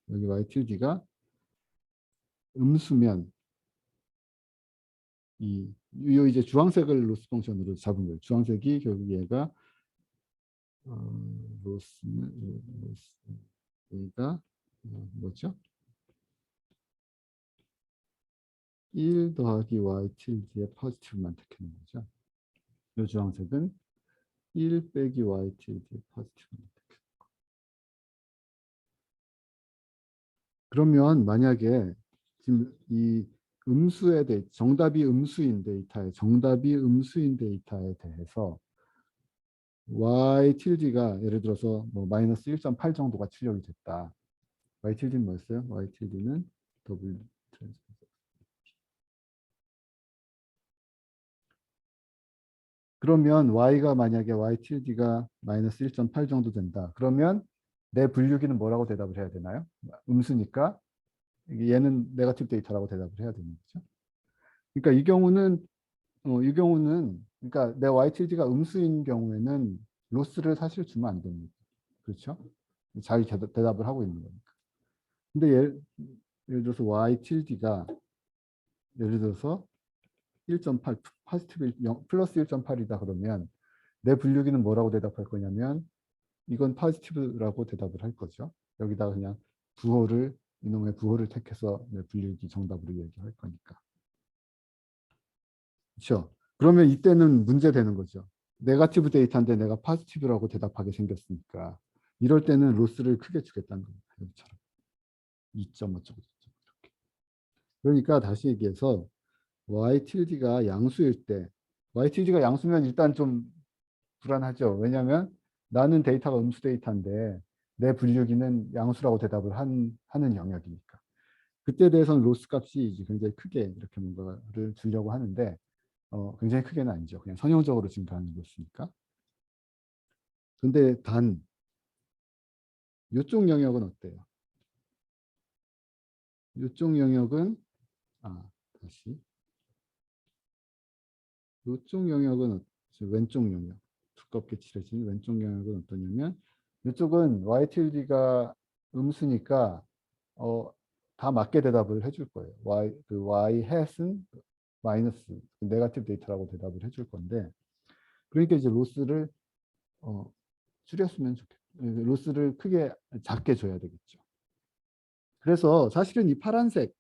음수면 이 이제 주황색을 로스 펑션으로 잡은 거예요. 주황색이 결국 얘가 얘가 뭐죠? 1 더하기 y tilde의 포지티브만 택하는 거죠. 이 주황색은 1 빼기 y tilde의 포지티브만 택하는 거. 그러면 만약에 지금 이 정답이 음수인 데이터에 대해서 y tilde가 예를 들어서 뭐 마이너스 1.8 정도가 출력이 됐다. y tilde는 뭐였어요? y tilde는 W 트랜스포즈. 그러면 y가 만약에 y tilde가 마이너스 1.8 정도 된다. 그러면 내 분류기는 뭐라고 대답을 해야 되나요? 음수니까 얘는 네거티브 데이터라고 대답을 해야 되는 거죠. 그러니까 이 경우는 그러니까 내 y tilde가 음수인 경우에는 로스를 사실 주면 안 됩니다. 그렇죠? 잘 대답을 하고 있는 거니까. 근데 예를 들어서 y tilde가 예를 들어서 1.8 포지티브 플러스 1.8이다 그러면 내 분류기는 뭐라고 대답할 거냐면 이건 포지티브라고 대답을 할 거죠. 여기다가 그냥 이놈의 부호를 택해서 내 분류기 정답으로 얘기할 거니까. 그렇죠? 그러면 이때는 문제 되는 거죠. 네거티브 데이터인데 내가 포지티브라고 대답하게 생겼으니까 이럴 때는 로스를 크게 주겠다는 겁니다. 여기처럼 2점 어쩌고 저쩌고 이렇게. 그러니까 다시 얘기해서 y tilde가 양수일 때 y tilde가 양수면 일단 좀 불안하죠. 왜냐하면 나는 데이터가 음수 데이터인데 내 분류기는 양수라고 대답을 하는 영역이니까. 그때에 대해서는 로스 값이 굉장히 크게 이렇게 뭔가를 주려고 하는데 굉장히 크게는 아니죠. 그냥 선형적으로 증가하는 로스니까. 근데 단 이쪽 영역은 어때요? 이쪽 영역은 다시 이쪽 영역은 왼쪽 영역 두껍게 칠해진 왼쪽 영역은 어떠냐면 이쪽은 y tilde가 음수니까 다 맞게 대답을 해줄 거예요. y hat은 마이너스 네거티브 데이터라고 대답을 해줄 건데 그러니까 이제 로스를 줄였으면 좋겠다. 로스를 작게 줘야 되겠죠. 그래서 사실은 이 파란색으로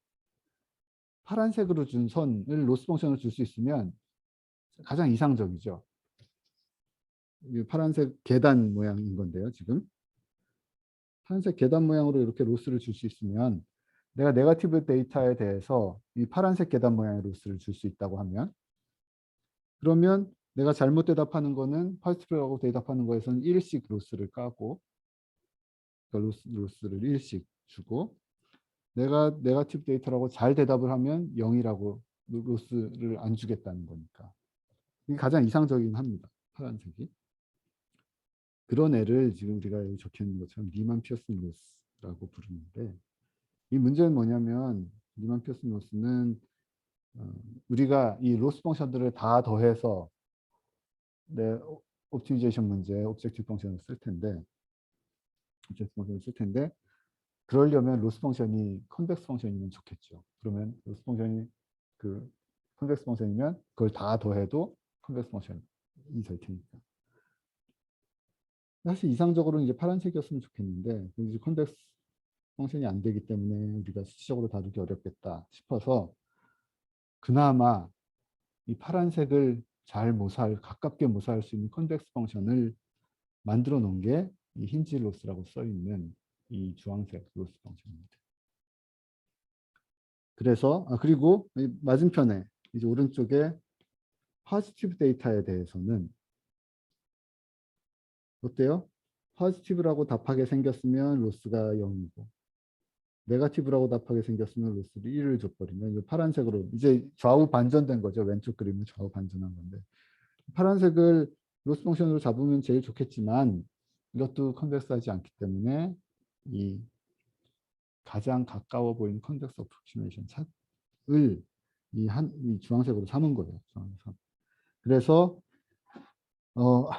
준 선을 로스 펑션을 줄 수 있으면 가장 이상적이죠. 이 파란색 계단 모양인 건데요, 지금. 파란색 계단 모양으로 이렇게 로스를 줄 수 있으면 내가 네거티브 데이터에 대해서 이 파란색 계단 모양의 로스를 줄 수 있다고 하면 그러면 내가 잘못 대답하는 거는 포지티브라고 대답하는 거에서는 1씩 로스를 까고 그러니까 로스를 1씩 주고 내가 네거티브 데이터라고 잘 대답을 하면 0이라고 로스를 안 주겠다는 거니까. 이게 가장 이상적이긴 합니다. 파란색이. 그런 애를 지금 우리가 여기 적혀 있는 것처럼 리만 피어슨 로스라고 부르는데 이 문제는 뭐냐면 리만 피어슨 로스는 우리가 이 로스 펑션들을 다 더해서 옵티미제이션 문제 오브젝티브 펑션을 쓸 텐데 그러려면 로스 펑션이 컨벡스 펑션이면 좋겠죠. 그러면 로스 펑션이 그 컨벡스 펑션이면 그걸 다 더해도 컨벡스 펑션이 될 테니까. 사실 이상적으로는 이제 파란색이었으면 좋겠는데 이제 컨벡스 펑션이 안 되기 때문에 우리가 수치적으로 다루기 어렵겠다 싶어서 그나마 이 파란색을 가깝게 모사할 수 있는 컨벡스 펑션을 만들어 놓은 게 이 힌지 로스라고 써 있는 이 주황색 로스 펑션입니다. 그래서 그리고 맞은편에 이제 오른쪽에 포지티브 데이터에 대해서는 어때요? 포지티브라고 답하게 생겼으면 로스가 0이고 네거티브라고 답하게 생겼으면 로스를 1을 줘버리면 파란색으로 이제 좌우 반전된 거죠. 왼쪽 그림은 좌우 반전한 건데 파란색을 로스 펑션으로 잡으면 제일 좋겠지만 이것도 컨벡스하지 않기 때문에 이 가장 가까워 보이는 컨벡스 어프로키메이션 을 이 주황색으로 삼은 거예요. 그래서 어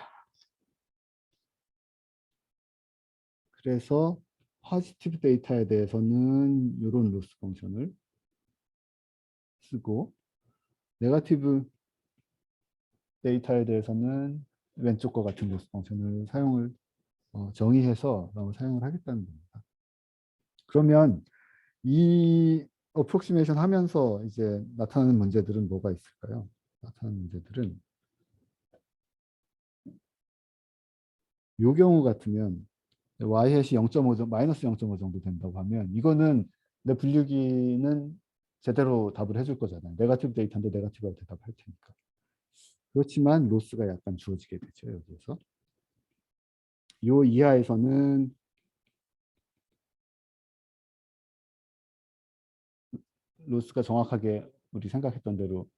그래서 포지티브 데이터에 대해서는 이런 로스 펑션을 쓰고 네거티브 데이터에 대해서는 왼쪽과 같은 로스 펑션을 정의해서 사용을 하겠다는 겁니다. 그러면 이 어프록시메이션 하면서 이제 나타나는 문제들은 뭐가 있을까요? 나타나는 문제들은 이 경우 같으면 y-이 0.5 마이너스 0.5 정도 된다고 하면 이거는 내 분류기는 제대로 답을 해줄 거잖아요. 네거티브 데이터인데 네거티브로 대답할 테니까. 그렇지만 로스가 약간 주어지게 되죠. 여기에서. 요 이하에서는 로스가 정확하게 우리 생각했던 대로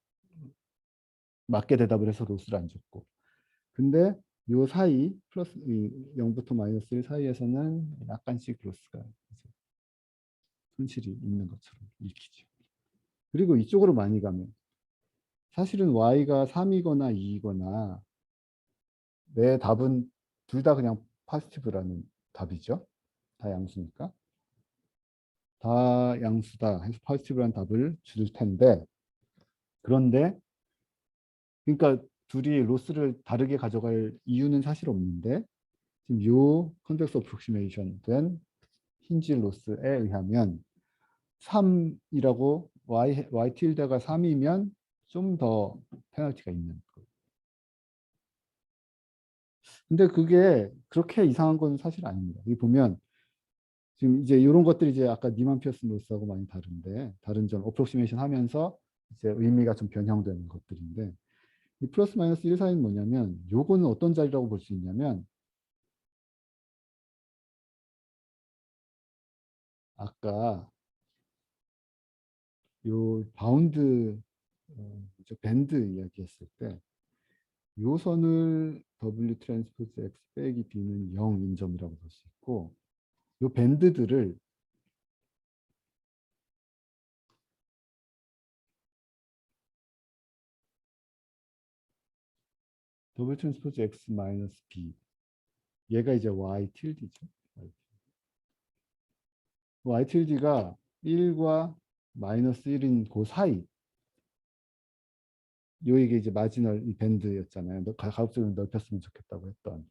맞게 대답을 해서 로스를 안 줬고. 근데 요 사이 플러스 0부터 마이너스 1 사이에서는 약간씩 로스가 손실이 있는 것처럼 읽히죠. 그리고 이쪽으로 많이 가면 사실은 y가 3이거나 2이거나 내 답은 둘 다 그냥 포지티브라는 답이죠. 다 양수니까. 다 양수다 해서 포지티브라는 답을 줄 텐데 그런데 그러니까 둘이 로스를 다르게 가져갈 이유는 사실 없는데 지금 요 컨텍스트 어프록시메이션 된 힌지 로스에 의하면 3이라고 y tilde가 3이면 좀 더 페널티가 있는 거. 근데 그게 그렇게 이상한 건 사실 아닙니다. 여기 보면 지금 이제 이런 것들이 이제 아까 니만 피어스 로스하고 많이 다른데 다른 점 어프록시메이션 하면서 이제 의미가 좀 변형되는 것들인데 이 플러스 마이너스 1 사이는 뭐냐면 요거는 어떤 자리라고 볼 수 있냐면 아까 요 바운드 밴드 이야기했을 때 요 선을 W 트랜스포즈 X 빼기 B는 0인 점이라고 볼 수 있고 요 밴드들을 W 트랜스포즈 X 마이너스 B 얘가 이제 Y tilde죠. Y tilde가 1과 마이너스 1인 그 사이 요게 이제 마지널 이 밴드였잖아요. 가급적이면 넓혔으면 좋겠다고 했던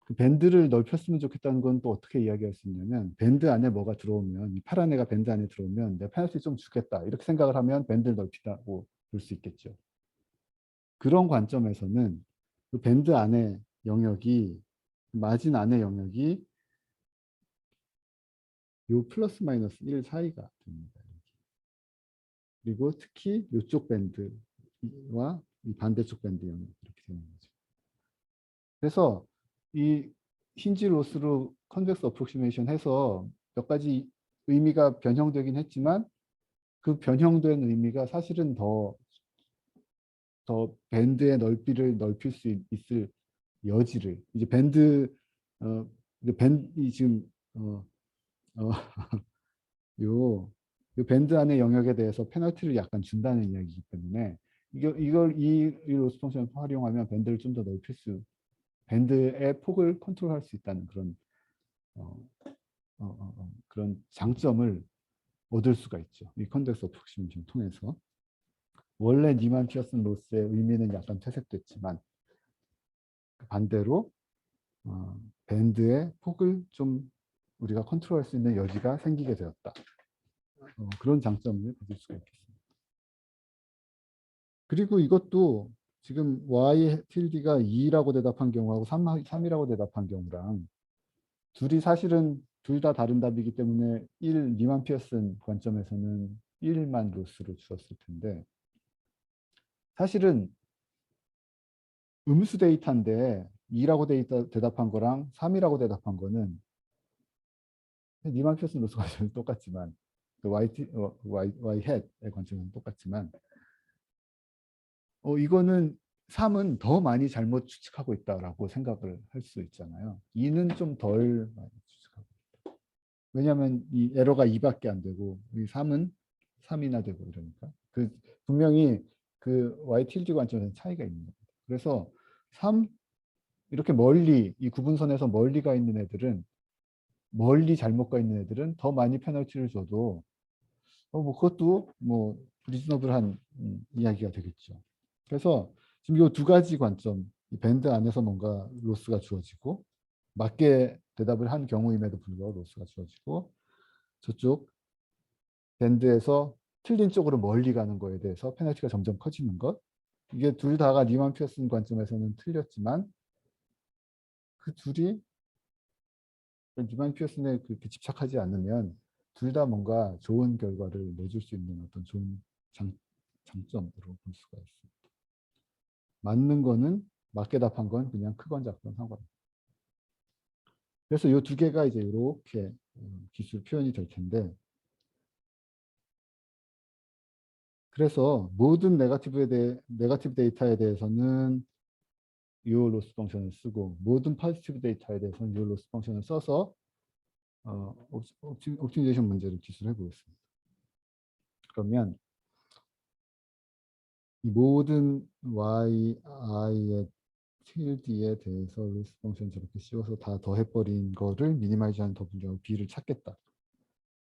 그 밴드를 넓혔으면 좋겠다는 건 또 어떻게 이야기할 수 있냐면 밴드 안에 뭐가 들어오면 이 파란 애가 밴드 안에 들어오면 내 페널티 좀 주겠다 이렇게 생각을 하면 밴드를 넓히다고 볼 수 있겠죠. 그런 관점에서는 그 밴드 안의 영역이 마진 안의 영역이 요 플러스 마이너스 1 사이가 됩니다. 그리고 특히 이쪽 밴드와 이 반대쪽 밴드 영역 이렇게 되는 거죠. 그래서 이 힌지 로스로 컨벡스 어프록시메이션 해서 몇 가지 의미가 변형되긴 했지만 그 변형된 의미가 사실은 더 밴드의 넓이를 넓힐 수 있을 여지를 이제 밴드 밴드 지금 어, 요 밴드 안의 영역에 대해서 페널티를 약간 준다는 이야기이기 때문에 이 로스 펑션을 활용하면 밴드를 좀 더 넓힐 수, 밴드의 폭을 컨트롤할 수 있다는 그런 그런 장점을 얻을 수가 있죠. 이 컨텍스트 어프로크시메이션 통해서. 원래 니만 피어슨 로스의 의미는 약간 퇴색됐지만 반대로 밴드의 폭을 좀 우리가 컨트롤할 수 있는 여지가 생기게 되었다. 그런 장점을 가질 수가 있겠습니다. 그리고 이것도 지금 y tilde가 2라고 대답한 경우하고 3이라고 대답한 경우랑 둘이 사실은 둘 다 다른 답이기 때문에 1 니만 피어슨 관점에서는 1만 로스로 주었을 텐데 사실은 음수 데이터인데 2라고 대답한 거랑 3이라고 대답한 거는 니만 피어슨 로스가 똑같지만 y 햇의 관점은 똑같지만 이거는 3은 더 많이 잘못 추측하고 있다라고 생각을 할 수 있잖아요. 2는 좀 덜 많이 추측하고. 왜냐하면 이 에러가 2밖에 안 되고 이 3은 3이나 되고 이러니까 분명히 그 y tilde 관점에서는 차이가 있는 겁니다. 그래서 3 이렇게 멀리 이 구분선에서 멀리 가 있는 애들은 멀리 잘못 가 있는 애들은 더 많이 페널티를 줘도 뭐 그것도 뭐 리즈너블한 이야기가 되겠죠. 그래서 지금 이 두 가지 관점, 이 밴드 안에서 뭔가 로스가 주어지고 맞게 대답을 한 경우임에도 불구하고 로스가 주어지고 저쪽 밴드에서 틀린 쪽으로 멀리 가는 거에 대해서 페널티가 점점 커지는 것. 이게 둘 다가 니만 피어슨 관점에서는 틀렸지만 그 둘이 니만 피어슨에 그렇게 집착하지 않으면 둘 다 뭔가 좋은 결과를 내줄 수 있는 어떤 좋은 장점으로 볼 수가 있습니다. 맞는 거는 맞게 답한 건 그냥 크건 작건 상관없어요. 그래서 이 두 개가 이제 이렇게 기술 표현이 될 텐데 그래서 모든 네거티브 데이터에 대해서는 이 로스 펑션을 쓰고 모든 포지티브 데이터에 대해서는 이 로스 펑션을 써서 옵티미제이션 문제를 기술해 보겠습니다. 그러면 이 모든 yi의 tilde에 대해서 로스 펑션 저렇게 씌워서 다 더해버린 거를 미니마이즈하는 W b를 찾겠다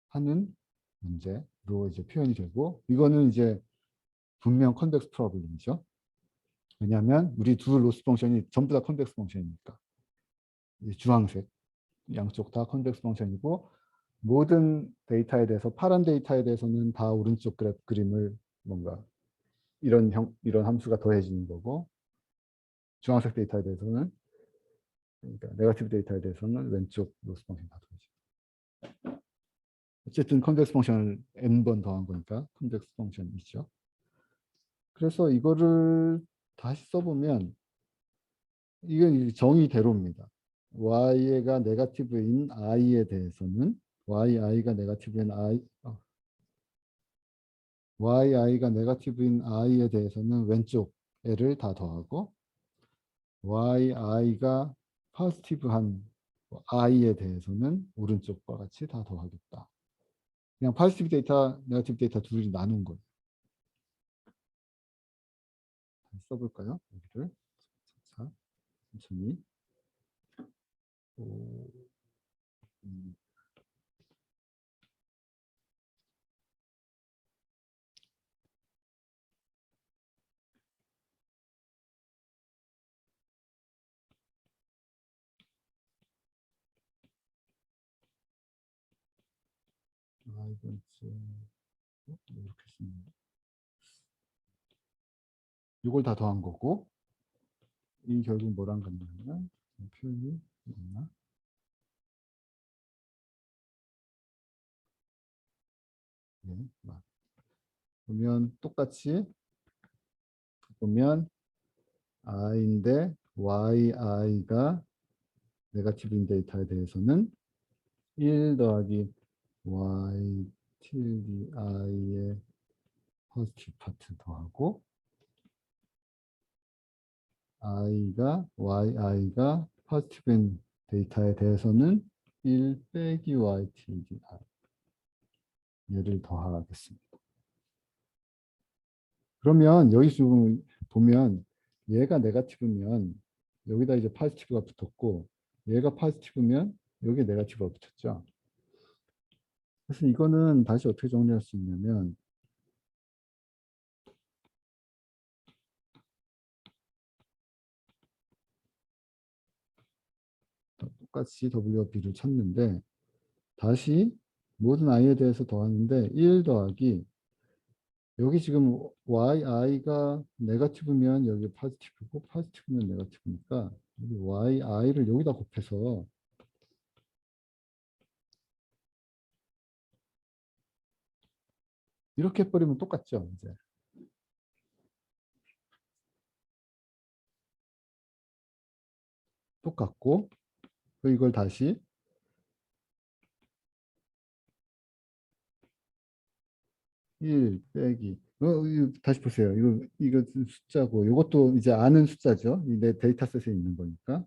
하는 문제로 이제 표현이 되고 이거는 이제 분명 컨벡스 프로블럼이죠. 왜냐하면 우리 두 로스 펑션이 전부 다 컨벡스 펑션이니까 주황색 양쪽 다 컨벡스 펑션이고 모든 데이터에 대해서 파란 데이터에 대해서는 다 오른쪽 그림을 뭔가 이런 함수가 더해지는 거고 주황색 데이터에 대해서는 그러니까 네거티브 데이터에 대해서는 왼쪽 로스 펑션 다 더해지고 어쨌든 컨벡스 펑션을 n번 더한 거니까 컨벡스 펑션이죠. 그래서 이거를 다시 써보면 이건 정의대로입니다. y가 네거티브인 i에 대해서는 yi가 네거티브인 yi가 네거티브인 i에 대해서는 왼쪽 애를 다 더하고 yi가 포지티브한 i에 대해서는 오른쪽과 같이 다 더하겠다. 그냥 포지티브 데이터, 네거티브 데이터 둘이 나눈 거예요. 써볼까요? 여기를 자, 천천히 이건 이렇게 쓰면 이걸 다 더한 거고 이 결국 뭐랑 같냐면 표현이 있나? 네, 보면 똑같이 보면 i인데 yi가 네거티브인 데이터에 대해서는 1 더하기 y tilde i의 포지티브 파트 더하고 yi가 포지티브인 데이터에 대해서는 1 빼기 y tilde i 얘를 더하겠습니다. 그러면 여기 지금 보면 얘가 네거티브면 여기다 이제 포지티브가 붙었고 얘가 포지티브면 여기 네거티브가 붙었죠. 그래서 이거는 다시 어떻게 정리할 수 있냐면 똑같이 W와 B를 찾는데 다시 모든 i에 대해서 더하는데 1 더하기 여기 지금 yi가 네거티브면 여기 포지티브고 포지티브면 네거티브니까 여기 yi를 여기다 곱해서 이렇게 해버리면 똑같죠. 이제 똑같고 이걸 다시 1 빼기 이거 다시 보세요. 이거 숫자고 이것도 이제 아는 숫자죠. 내 데이터셋에 있는 거니까.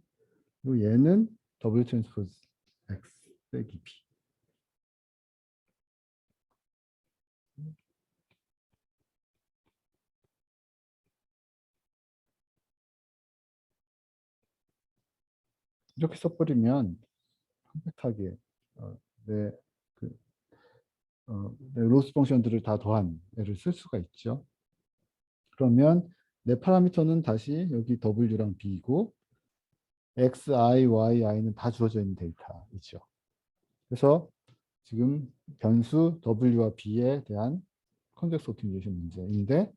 그리고 얘는 W 트랜스포즈 X 빼기 B. 이렇게 써버리면 컴팩트하게 어, 내, 그, 내 로스 펑션들을 다 더한 애를 쓸 수가 있죠. 그러면 내 파라미터는 다시 여기 W랑 B이고 X, I, Y, I는 다 주어져 있는 데이터이죠. 그래서 지금 변수 W와 B에 대한 컨텍스트 옵티미제이션 문제인데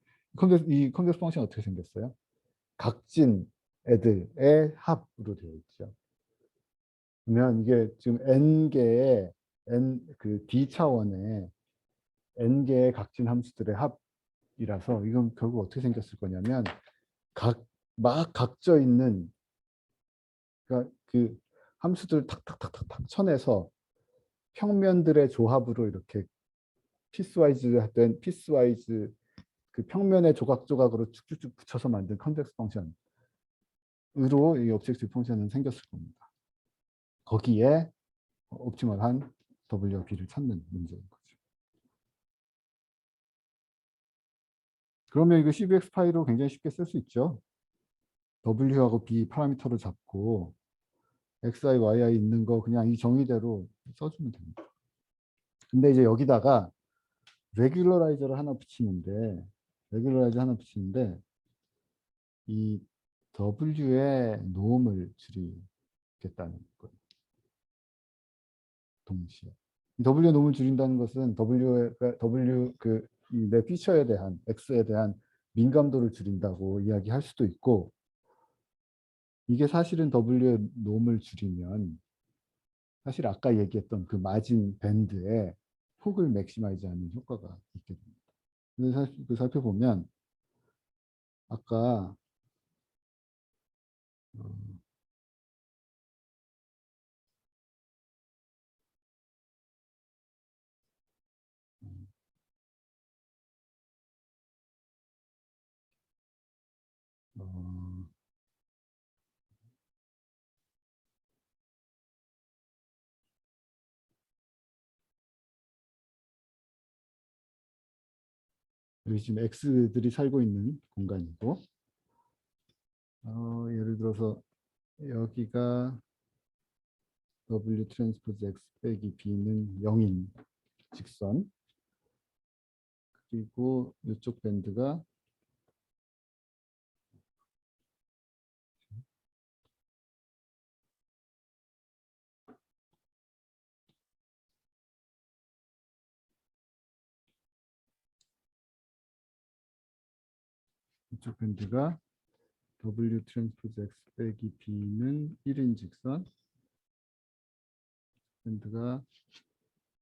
이 컨텍스트 펑션 어떻게 생겼어요? 각진 애들의 합으로 되어 있죠. 그러면 이게 지금 n개의 그 d 차원의 n개의 각진 함수들의 합이라서 이건 결국 어떻게 생겼을 거냐면 막 각져 있는 그러니까 그 함수들 탁탁탁탁탁 쳐내서 평면들의 조합으로 이렇게 피스와이즈 그 평면의 조각조각으로 쭉쭉쭉 붙여서 만든 컨텍스트 펑션으로 이 오브젝티브 펑션은 생겼을 겁니다. 거기에 옵티멀한 W와 B를 찾는 문제인 거죠. 그러면 이거 CVX 파이로 굉장히 쉽게 쓸 수 있죠. W하고 B 파라미터를 잡고 XI, YI 있는 거 그냥 이 정의대로 써주면 됩니다. 근데 이제 여기다가 레귤러라이저를 하나 붙이는데 이 W의 노음을 줄이겠다는 거예요. 동시에. 이 W의 노음을 줄인다는 것은 W 내 피처에 대한 X에 대한 민감도를 줄인다고 이야기할 수도 있고 이게 사실은 W의 노음을 줄이면 사실 아까 얘기했던 그 마진 밴드에 폭을 맥시마이즈하는 효과가 있게 됩니다. 근데 사실 살펴보면 아까 어, 어, 여기 지금 X들이 살고 있는 공간이고 예를 들어서 여기가 W 트랜스포즈 X 빼기 B는 0인 직선 그리고 이쪽 밴드가 이쪽 밴드가 W 트랜스포즈 X 빼기 B는 1인 직선 밴드가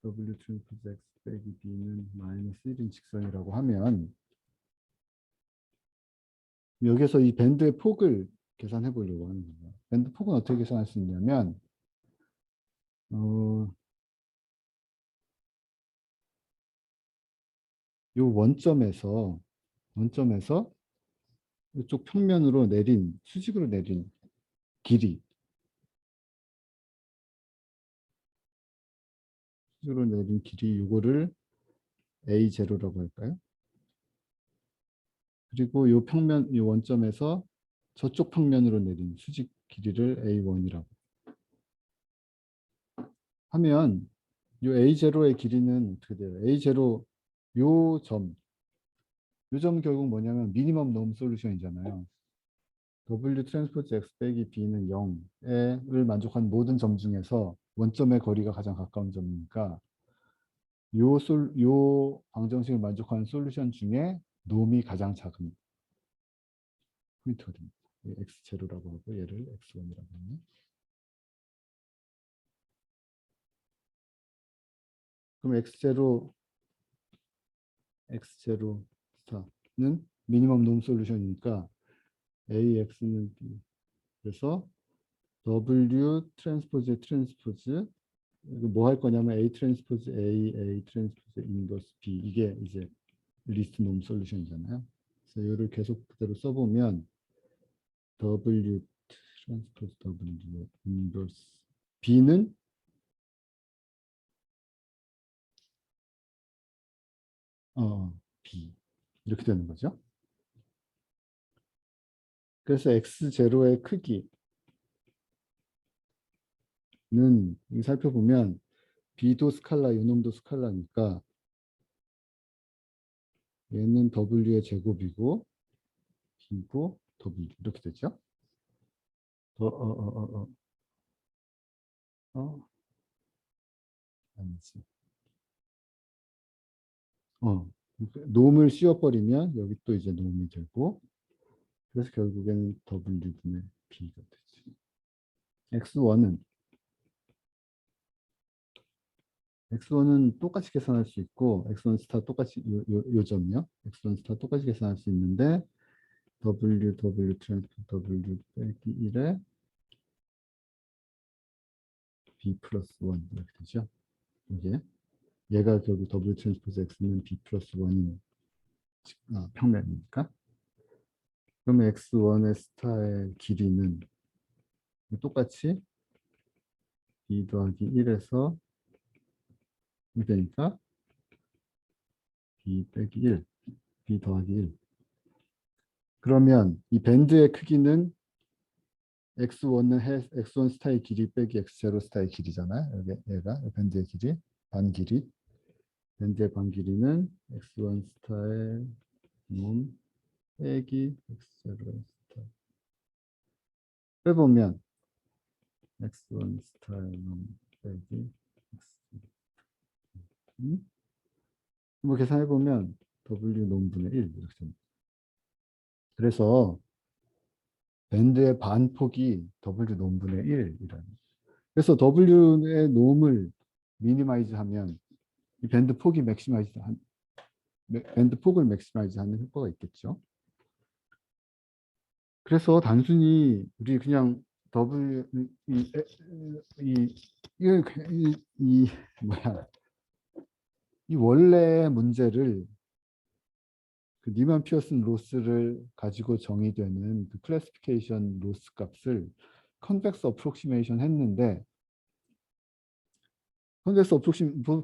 W 트랜스포즈 X 빼기 B는 마이너스 1인 직선이라고 하면 여기서 이 밴드의 폭을 계산해 보려고 하는 거예요. 밴드 폭은 어떻게 계산할 수 있냐면 이 원점에서 이쪽 평면으로 내린 수직으로 내린 길이 수직으로 내린 길이 이거를 A0라고 할까요? 그리고 이 평면, 이 원점에서 저쪽 평면으로 내린 수직 길이를 A1이라고 하면 이 A0의 길이는 어떻게 돼요? A0 요 점, 요 점 결국 뭐냐면 미니멈 놈 솔루션이잖아요. W 트랜스포즈 X 빼기 B는 0을 만족한 모든 점 중에서 원점의 거리가 가장 가까운 점이니까 요 방정식을 만족하는 솔루션 중에 놈이 가장 작은 포인트가 됩니다. X0라고 하고 얘를 X1이라고 하면. 그럼 X0 스타는 미니멈 놈 솔루션이니까 AX는 B. 그래서 W 트랜스포즈 트랜스포즈 뭐 할 거냐면 A 트랜스포즈 A 트랜스포즈 인버스 B 이게 이제 리스트 놈 솔루션이잖아요. 그래서 이를 계속 그대로 써보면 W 트랜스포즈 W 인버스 B는 B 이렇게 되는 거죠. 그래서 X0의 크기는 살펴보면 B도 스칼라, 요놈도 스칼라니까 얘는 W의 제곱이고 B고 W 이렇게 되죠. 아니지. 놈을 씌워버리면 여기 또 이제 놈이 되고 그래서 결국에는 W분의 B가 되지. X1은 똑같이 계산할 수 있고 X1 스타 똑같이 요 점이요. X1 스타 똑같이 계산할 수 있는데 W 트랜스포 W 빼기 1에 B 플러스 1 이렇게 되죠. 이게 얘가 결국 W 트랜스포즈 X는 B 플러스 1인 평면이니까 그러면 X1의 스타의 길이는 똑같이 B 더하기 1에서 되니까 B 빼기 1, B 더하기 1. 그러면 이 밴드의 크기는 X1 스타의 길이 빼기 X0 스타의 길이잖아요. 얘가 밴드의 길이, 반 길이. 밴드의 반 길이는 X1 스타의 놈 빼기 X0 스타. 빼보면 X1 스타의 놈 빼기 X0. 뭐 계산해보면 W 놈분의 1 이렇게 됩니다. 그래서 밴드의 반폭이 W 놈분의 1이라는. 그래서 W의 놈을 미니마이즈 하면 이 밴드 폭이 밴드 폭을 맥시마이즈 하는 효과가 있겠죠. 그래서 단순히 우리 그냥 W 뭐야 이 원래 문제를 그 니만 피어슨 로스를 가지고 정의되는 그 클래시피케이션 로스 값을 컨벡스 어프록시메이션 했는데 컨벡스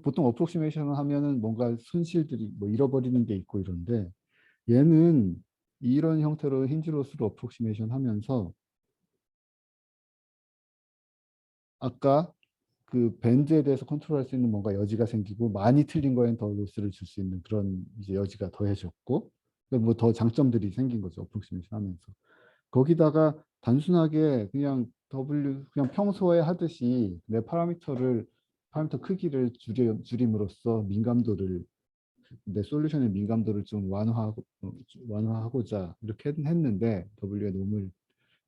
보통 어프록시메이션을 하면은 뭔가 손실들이 뭐 잃어버리는 게 있고 이런데 얘는 이런 형태로 힌지 로스로 어프록시메이션 하면서 아까 그 밴드에 대해서 컨트롤할 수 있는 뭔가 여지가 생기고 많이 틀린 거엔 더 로스를 줄 수 있는 그런 이제 여지가 더해졌고 뭐 더 장점들이 생긴 거죠. 어프록시메이션 하면서. 거기다가 단순하게 그냥 그냥 평소에 하듯이 내 파라미터 크기를 줄임으로써 내 솔루션의 민감도를 좀 완화하고자 이렇게 했는데 W의 놈을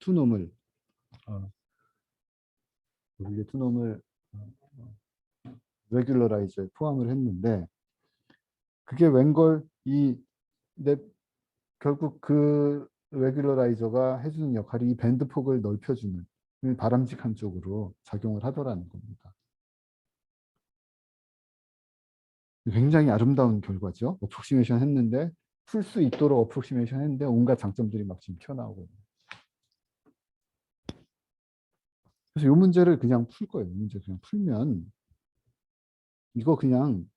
투놈을 어, W의 투놈을 레귤러라이저에 포함을 했는데 그게 웬걸 내 결국 그 레귤러라이저가 해주는 역할이 이 밴드 폭을 넓혀주는 바람직한 쪽으로 작용을 하더라는 겁니다. 굉장히 아름다운 결과죠. 어프록시메이션 했는데 풀 수 있도록 어프록시메이션 했는데 온갖 장점들이 막 지금 튀어나오고. 그래서 이 문제를 그냥 풀 거예요. 이 문제 그냥 풀면 이거 그냥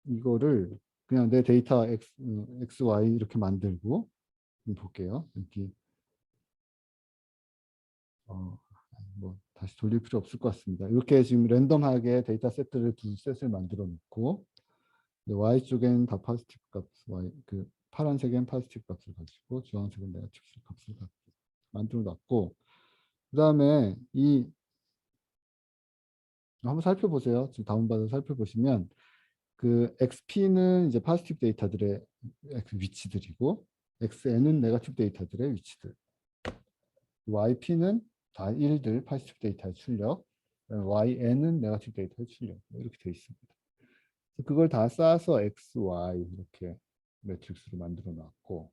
이거를 그냥 내 데이터 x, y 이렇게 만들고 볼게요. 여기 뭐 다시 돌릴 필요 없을 것 같습니다. 이렇게 지금 랜덤하게 데이터 세트를 두 셋을 만들어 놓고 y 쪽엔 다 포지티브 값, 그 파란색엔 포지티브 값을 가지고 주황색은 네거티브 값을 만들어 놨고 그 다음에 이 한번 살펴보세요. 지금 다운받아 살펴보시면 그 XP는 이제 포지티브 데이터들의 위치들이고 XN은 네거티브 데이터들의 위치들. YP는 다 1들 포지티브 데이터의 출력, YN은 네거티브 데이터의 출력 이렇게 되어 있습니다. 그걸 다 쌓아서 X, Y 이렇게 매트릭스로 만들어 놨고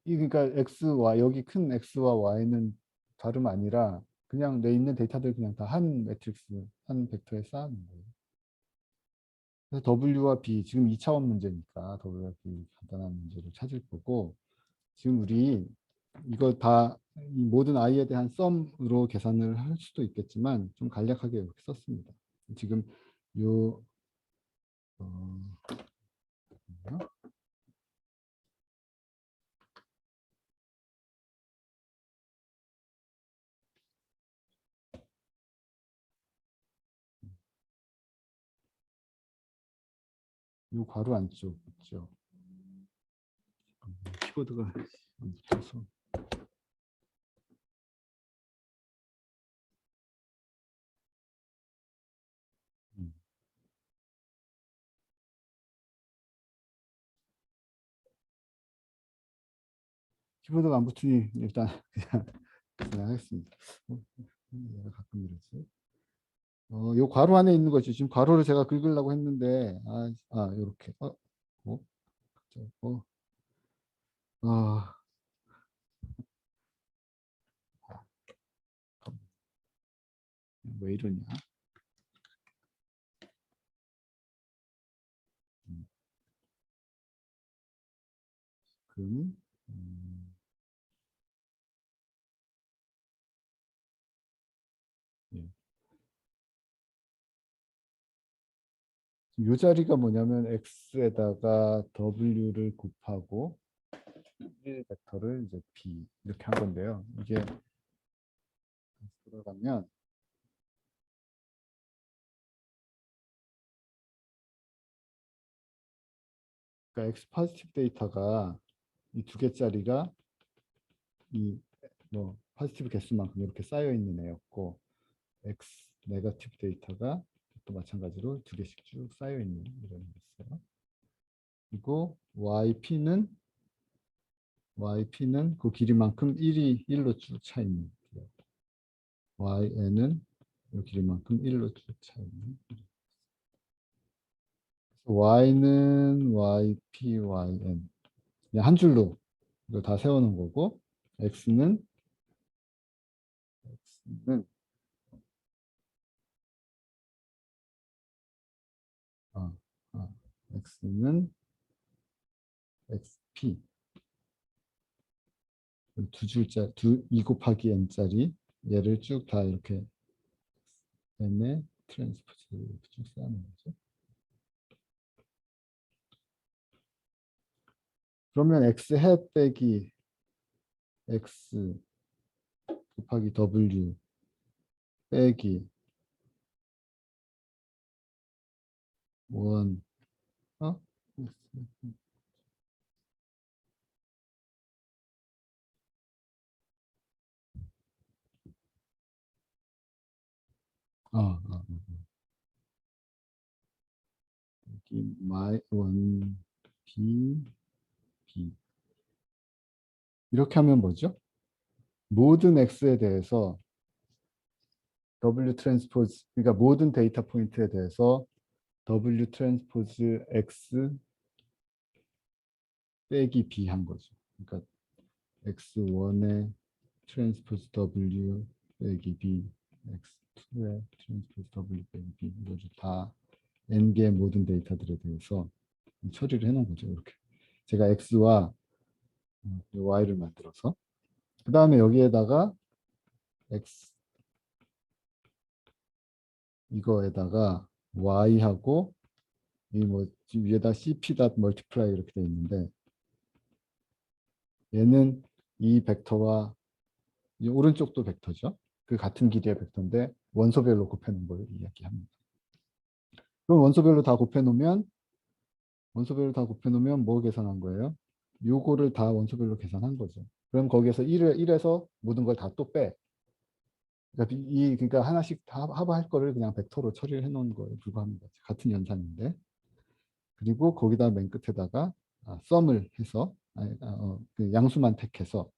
그러니까 X, Y 여기 큰 X와 Y는 다름 아니라 그냥 내 있는 데이터들 그냥 다 한 매트릭스, 한 벡터에 쌓는 거예요. 그래서 W와 B 지금 2차원 문제니까 W와 B 간단한 문제를 찾을 거고 지금 우리 이거 다 이 모든 i에 대한 썸으로 계산을 할 수도 있겠지만 좀 간략하게 이렇게 썼습니다. 지금 요 요 괄호 안쪽 있죠. 키보드가 안 붙어서 키보드가 안 붙으니 일단 그냥 하겠습니다. 내가 가끔 이러지. 요 괄호 안에 있는 거죠. 지금 괄호를 제가 긁으려고 했는데 요렇게 어, 어, 아, 왜 이러냐? 금, 예. 이 자리가 뭐냐면 x에다가 w를 곱하고 1 벡터를 이제 b 이렇게 한 건데요. 이게 들어가면 그러니까 x 포지티브 데이터가 이 두 개짜리가 이 뭐 포지티브 개수만큼 이렇게 쌓여 있는 애였고 x 네거티브 데이터가 또 마찬가지로 두 개씩 쭉 쌓여 있는 이런 거였어요. 그리고 yp는 그 길이만큼 1로 쭉 차 있는yn은 이 길이만큼 1로 쭉 차 있는 y는 yp, yn 그냥 한 줄로 이거 다 세우는 거고 x는 아, x는 xp 두 줄짜 2 곱하기 n짜리 얘를 쭉 다 이렇게 n의 트랜스포즈 이렇게 쭉 쌓는 거죠. 그러면 x 햇 빼기 x 곱하기 w 빼기 1 어? 여기 my 1 b 이렇게 하면 뭐죠? 모든 x에 대해서 w 트랜스포즈 그러니까 모든 데이터 포인트에 대해서 w 트랜스포즈 x 빼기 b 한 거죠. 그러니까 x1의 트랜스포즈 w 빼기 b x2의 트랜스포즈 w 빼기 b 이거를 다 n개의 모든 데이터들에 대해서 처리를 해놓은 거죠. 이렇게 제가 x와 y를 만들어서 그 다음에 여기에다가 x 이거에다가 y하고 이 뭐 위에다 cp 닷 멀티플라이 이렇게 돼 있는데 얘는 이 벡터와 이 오른쪽도 벡터죠. 그 같은 길이의 벡터인데 원소별로 곱해놓은 걸 이야기합니다. 그럼 원소별로 다 곱해놓으면 뭐 계산한 거예요? 요거를 다 원소별로 계산한 거죠. 그럼 거기에서 1에서 모든 걸 다 또 빼. 그러니까 하나씩 다 합할 거를 그냥 벡터로 처리를 해놓은 거에 불과합니다. 같은 연산인데. 그리고 거기다 맨 끝에다가 썸을 해서 그 양수만 택해서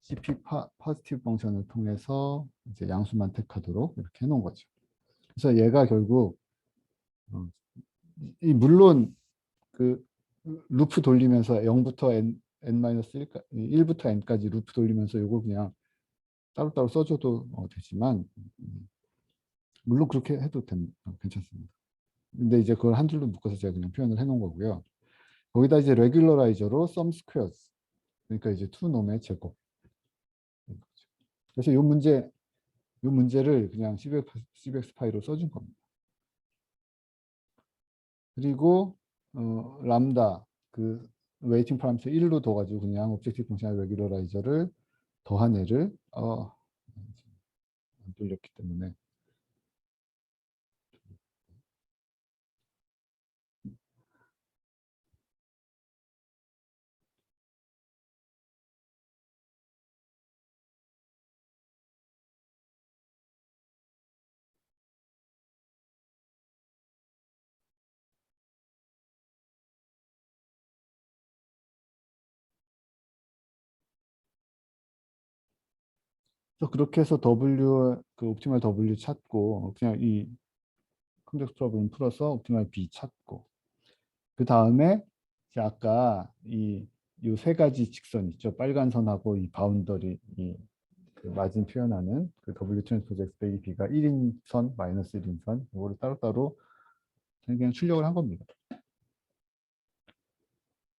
CP 포지티브 펑션을 통해서 이제 양수만 택하도록 이렇게 해놓은 거죠. 그래서 얘가 결국 물론 그 루프 돌리면서 0부터 n-1부터 n까지 루프 돌리면서 요거 그냥 따로따로 써줘도 되지만 물론 그렇게 해도 괜찮습니다. 근데 이제 그걸 한 줄로 묶어서 제가 그냥 표현을 해놓은 거고요. 거기다 이제 레귤러라이저로 sum squares 그러니까 이제 투 놈의 제곱. 그래서 요 문제를 그냥 CBX 파이로 써준 겁니다. 그리고 람다 그 웨이팅 파라미터 1로 둬가지고 그냥 오브젝티브 펑션 레귤러라이저를 더한 애를 안 뚫렸기 때문에 그래서 그렇게 해서 그 옵티멀 W 찾고 그냥 이 컴플렉스 프로블럼 풀어서 옵티멀 B 찾고 그 다음에 아까 이 세 가지 직선 있죠. 빨간 선하고 이 바운더리 그 마진 표현하는 그 W 트랜스포즈 X 빼기 B가 1인선 마이너스 1인선 이거를 따로따로 그냥 출력을 한 겁니다.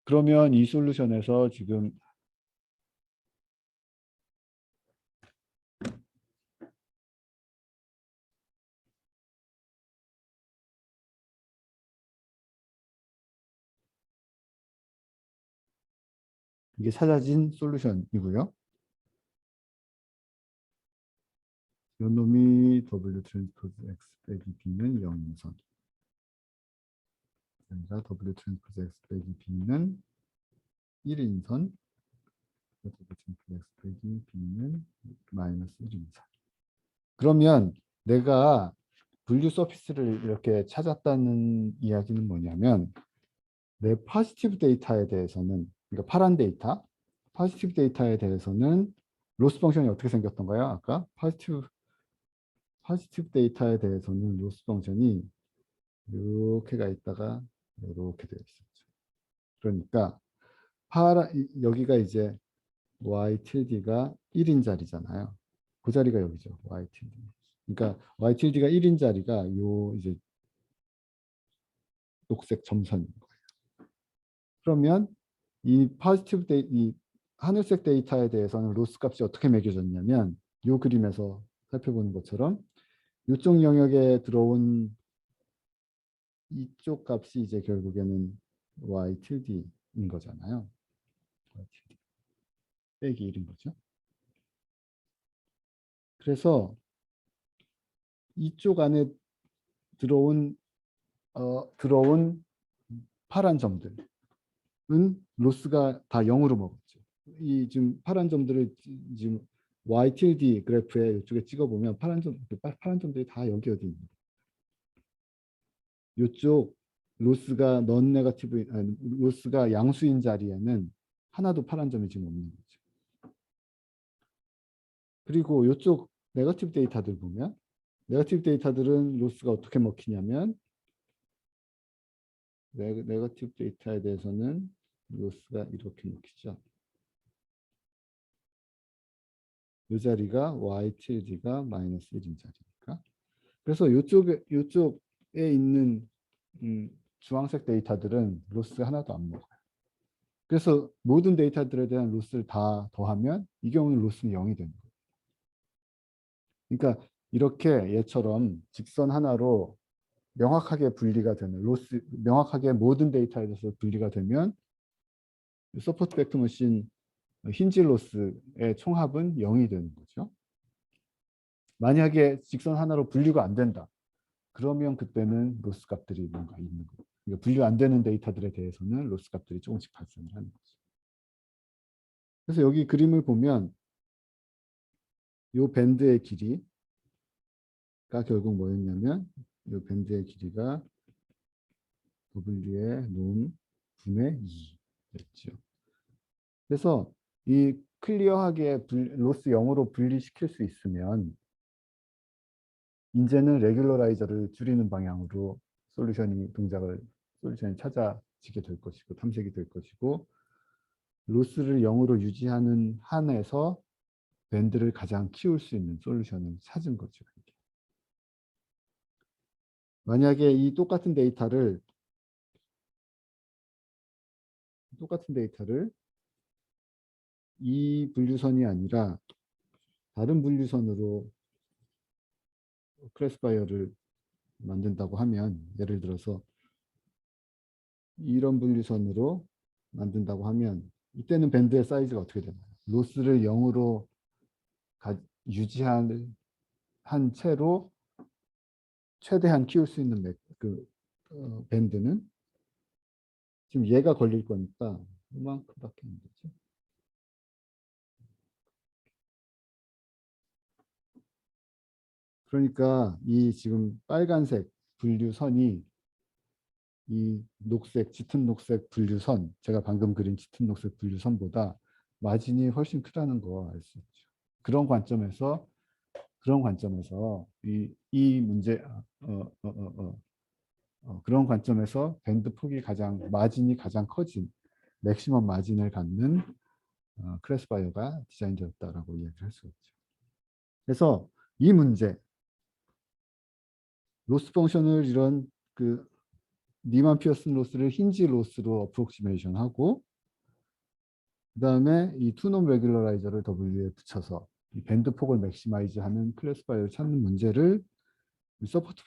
그러면 이 솔루션에서 지금 이게 찾아진 솔루션이고요. 이 놈이 W 트랜스포즈 X 빼기 B는 0인선. 여기가 W 트랜스포즈 X 빼기 B는 1인선. W 트랜스포즈 X 빼기 B는 마이너스 1인선. 그러면 내가 분류 서피스를 이렇게 찾았다는 이야기는 뭐냐면 내 포지티브 데이터에 대해서는 그러니까 파란 데이터 포지티브 데이터에 대해서는 로스 펑션이 어떻게 생겼던가요? 아까 포지티브 데이터에 대해서는 로스 펑션이 이렇게가 있다가 이렇게 되어 있었죠. 그러니까 여기가 이제 y tilde가 1인 자리잖아요. 그 자리가 여기죠. y tilde. 그러니까 y tilde가 1인 자리가 요 이제 녹색 점선인 거예요. 그러면 이 하늘색 데이터에 대해서는 로스 값이 어떻게 매겨졌냐면 이 그림에서 살펴보는 것처럼 이쪽 영역에 들어온 이쪽 값이 이제 결국에는 y tilde인 거잖아요. y tilde 빼기 1인 거죠. 그래서 이쪽 안에 들어온 파란 점들은 로스가 다 0으로 먹었죠. 이 지금 파란 점들을 지금 y tilde 그래프에 이쪽에 찍어보면 파란 점들이 다 여기 어디 있는 거예요. 이쪽 로스가 로스가 양수인 자리에는 하나도 파란 점이 지금 없는 거죠. 그리고 이쪽 네거티브 데이터들 보면 네거티브 데이터들은 로스가 어떻게 먹히냐면 네거티브 데이터에 대해서는 로스가 이렇게 먹히죠. 이 자리가 y tilde가 마이너스 1인 자리니까. 그래서 이쪽에 있는 주황색 데이터들은 로스 하나도 안 먹어요. 그래서 모든 데이터들에 대한 로스를 다 더하면 이 경우는 로스는 0이 되는 거예요. 그러니까 이렇게 얘처럼 직선 하나로 명확하게 분리가 되는 명확하게 모든 데이터에 대해서 분리가 되면 서포트 벡터 머신 힌지 로스의 총합은 0이 되는 거죠. 만약에 직선 하나로 분류가 안 된다. 그러면 그때는 로스 값들이 뭔가 있는 거예요. 그러니까 분류 안 되는 데이터들에 대해서는 로스 값들이 조금씩 발생을 하는 거죠. 그래서 여기 그림을 보면 이 밴드의 길이가 결국 뭐였냐면 이 밴드의 길이가 W의 논 분의 2였죠. 그래서 이 클리어하게 로스 0으로 분리시킬 수 있으면 이제는 레귤러라이저를 줄이는 방향으로 솔루션이 찾아지게 될 것이고 탐색이 될 것이고 로스를 0으로 유지하는 한에서 밴드를 가장 키울 수 있는 솔루션을 찾은 거죠. 만약에 이 똑같은 데이터를 이 분류선이 아니라 다른 분류선으로 클래스파이어를 만든다고 하면 예를 들어서 이런 분류선으로 만든다고 하면 이때는 밴드의 사이즈가 어떻게 되나요? 로스를 0으로 유지한 채로 최대한 키울 수 있는 밴드는 지금 얘가 걸릴 거니까 이만큼밖에 안 되죠. 그러니까 이 지금 빨간색 분류선이 이 짙은 녹색 분류선, 제가 방금 그린 짙은 녹색 분류선보다 마진이 훨씬 크다는 거 알 수 있죠. 그런 관점에서 이 문제 그런 관점에서 밴드 폭이 마진이 가장 커진 맥시멈 마진을 갖는 클래스파이어가 디자인되었다라고 이야기를 할 수가 있죠. 그래서 이 문제 로스 펑션을 이런 니만 피어슨 로스를 힌지 로스로 어프록시메이션 하고 그다음에 이 투놈 레귤러라이저를 W에 붙여서 이 밴드 폭을 맥시마이즈 하는 클래스파이어를 찾는 문제를 서포트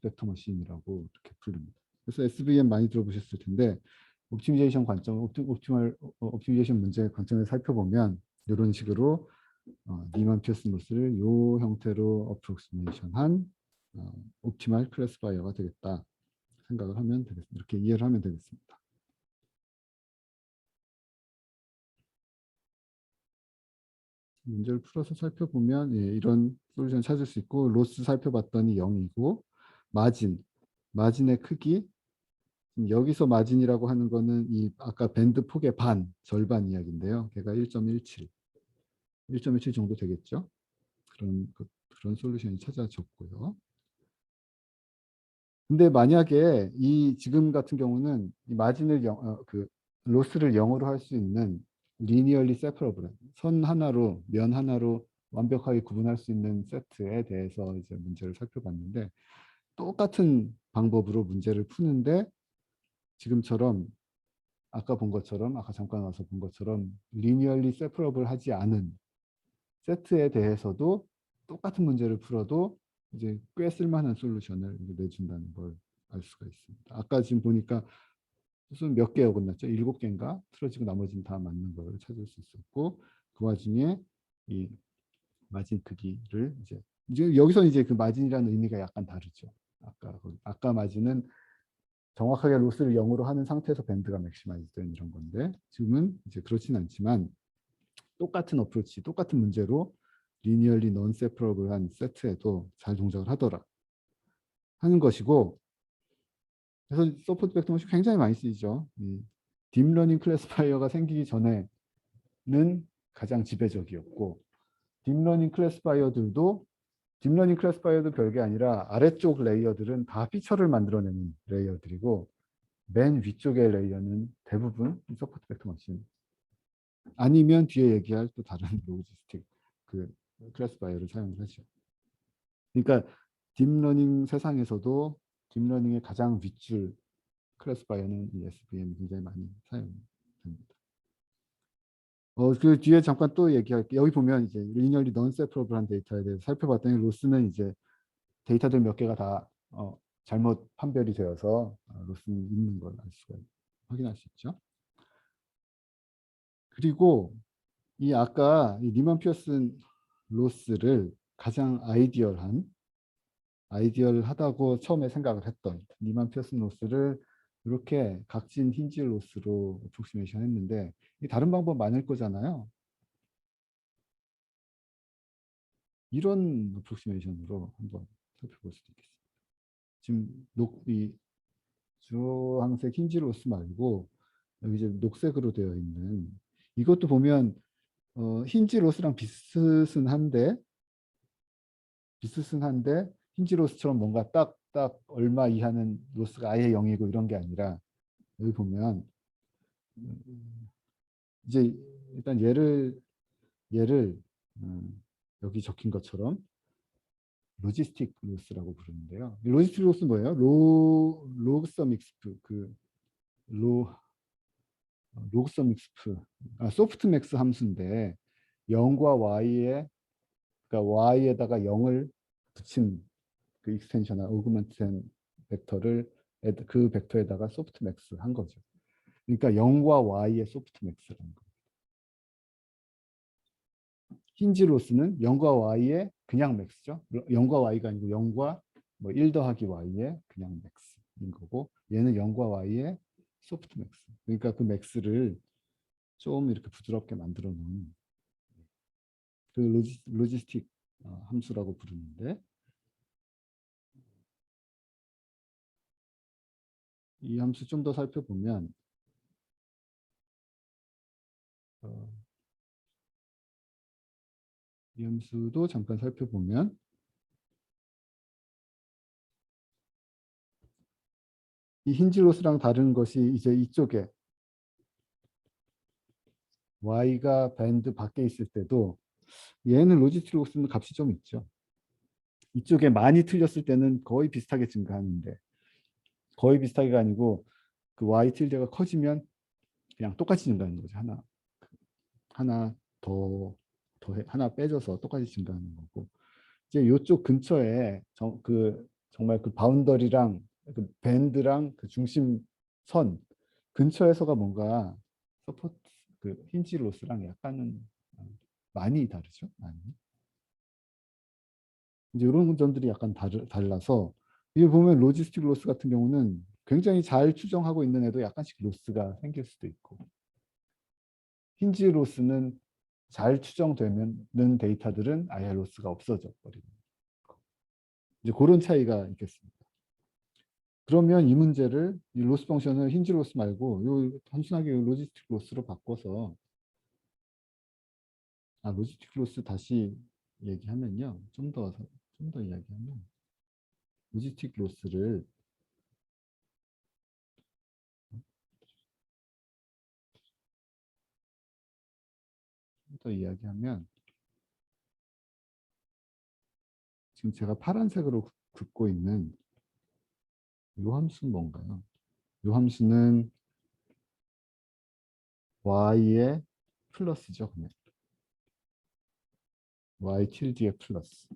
벡터 머신이라고 이렇게 부릅니다. 그래서 SVM 많이 들어보셨을 텐데 옵티미제이션 옵티미제이션 문제 관점에서 살펴보면 이런 식으로 니만 피어슨 로스를 이 형태로 어프록시메이션한 옵티멀 클래스파이어가 되겠다 생각을 하면 되겠습니다. 이렇게 이해를 하면 되겠습니다. 문제를 풀어서 살펴보면 이런 솔루션 찾을 수 있고 로스 살펴봤더니 0이고 마진의 크기 여기서 마진이라고 하는 거는 이 아까 밴드 폭의 절반 이야기인데요. 걔가 1.17 정도 되겠죠. 그런 솔루션이 찾아졌고요. 근데 만약에 지금 같은 경우는 이 마진을 로스를 0으로 할 수 있는 리니얼리 세퍼러블 면 하나로 완벽하게 구분할 수 있는 세트에 대해서 이제 문제를 살펴봤는데 똑같은 방법으로 문제를 푸는데 지금처럼 아까 잠깐 와서 본 것처럼 리니얼리 세퍼러블 하지 않은 세트에 대해서도 똑같은 문제를 풀어도 이제 꽤 쓸만한 솔루션을 내준다는 걸 알 수가 있습니다. 아까 지금 보니까 무슨 몇 개 어긋났죠? 7개인가 틀어지고 나머지는 다 맞는 걸 찾을 수 있었고 그 와중에 이 마진 크기를 이제 여기서 이제 그 마진이라는 의미가 약간 다르죠. 아까 마진은 정확하게 로스를 0으로 하는 상태에서 밴드가 맥시마이즈 된 이런 건데 지금은 이제 그렇진 않지만 똑같은 어프로치, 똑같은 문제로 리니얼리 non separable한 세트에도 잘 동작을 하더라 하는 것이고 그래서 서포트 벡터 모션 굉장히 많이 쓰이죠. 딥러닝 클래스파이어가 생기기 전에는 가장 지배적이었고 딥러닝 클래스파이어도 별게 아니라 아래쪽 레이어들은 다 피처를 만들어내는 레이어들이고 맨 위쪽의 레이어는 대부분 서포트 벡터 머신 아니면 뒤에 얘기할 또 다른 로지스틱 클래스파이어를 사용을 하죠. 그러니까 딥러닝 세상에서도 딥러닝의 가장 윗줄 클래스파이어는 이 SVM이 굉장히 많이 사용됩니다. 그 뒤에 잠깐 또 얘기할게요. 여기 보면 이제 리니어리 넌 세퍼러블한 데이터에 대해서 살펴봤더니 로스는 이제 데이터들 몇 개가 다 잘못 판별이 되어서 로스는 있는 걸 알 수가 확인할 수 있죠. 그리고 이 아까 이 리만 피어슨 로스를 가장 아이디얼하다고 처음에 생각을 했던 리만 피어슨 로스를 이렇게 각진 힌지 로스로 어프로시메이션 했는데 이 다른 방법 많을 거잖아요. 이런 어프로시메이션으로 한번 살펴볼 수도 있겠습니다. 지금 이 주황색 힌지 로스 말고 여기 이제 녹색으로 되어 있는 이것도 보면 힌지 로스랑 비슷은 한데 힌지 로스처럼 뭔가 딱 얼마 이하는 로스가 아예 0이고 이런 게 아니라 여기 보면 이제 일단 얘를 여기 적힌 것처럼 로지스틱 로스라고 부르는데요. 로지스틱 로스 뭐예요? 로그섬 익스프 로그섬 익스프 소프트맥스 함수인데 0과 y에 그러니까 y에다가 0을 붙인 그 익스텐션 오그먼트된 벡터를 그 벡터에다가 소프트맥스 한 거죠. 그러니까 0과 y의 소프트맥스라는 거. 힌지 로스는 0과 y의 그냥 맥스죠. 0과 y가 아니고 0과 뭐 1 더하기 y의 그냥 맥스인 거고 얘는 0과 y의 소프트 맥스. 그러니까 그 맥스를 좀 이렇게 부드럽게 만들어 놓은 그 로지스틱 함수라고 부르는데 이 함수 좀 더 살펴보면 이 함수도 잠깐 살펴보면 이 힌지 로스랑 다른 것이 이제 이쪽에 y가 밴드 밖에 있을 때도 얘는 로지스틱 로스는 값이 좀 있죠. 이쪽에 많이 틀렸을 때는 거의 비슷하게 증가하는데 거의 비슷하게가 아니고 그 y tilde가 커지면 그냥 똑같이 증가하는 거죠. 하나 하나 빼줘서 똑같이 증가하는 거고 이제 이쪽 근처에 정말 그 바운더리랑 그 밴드랑 그 중심선 근처에서가 뭔가 서포트 그 힌지 로스랑 약간은 많이 다르죠. 많이. 이제 이런 점들이 약간 달라서 이게 보면 로지스틱 로스 같은 경우는 굉장히 잘 추정하고 있는 애도 약간씩 로스가 생길 수도 있고 힌지 로스는 잘 추정되는 데이터들은 아예 로스가 없어져 버리는 이제 그런 차이가 있겠습니다. 그러면 이 문제를 이 로스 펑션을 힌지 로스 말고 요 단순하게 로지스틱 로스로 바꿔서 로지스틱 로스 다시 얘기하면요. 좀 더 이야기하면 로지스틱 로스를 좀 더 이야기하면 지금 제가 파란색으로 긋고 있는 이 함수는 뭔가요? 이 함수는 y의 플러스죠. 그냥 y tilde의 플러스.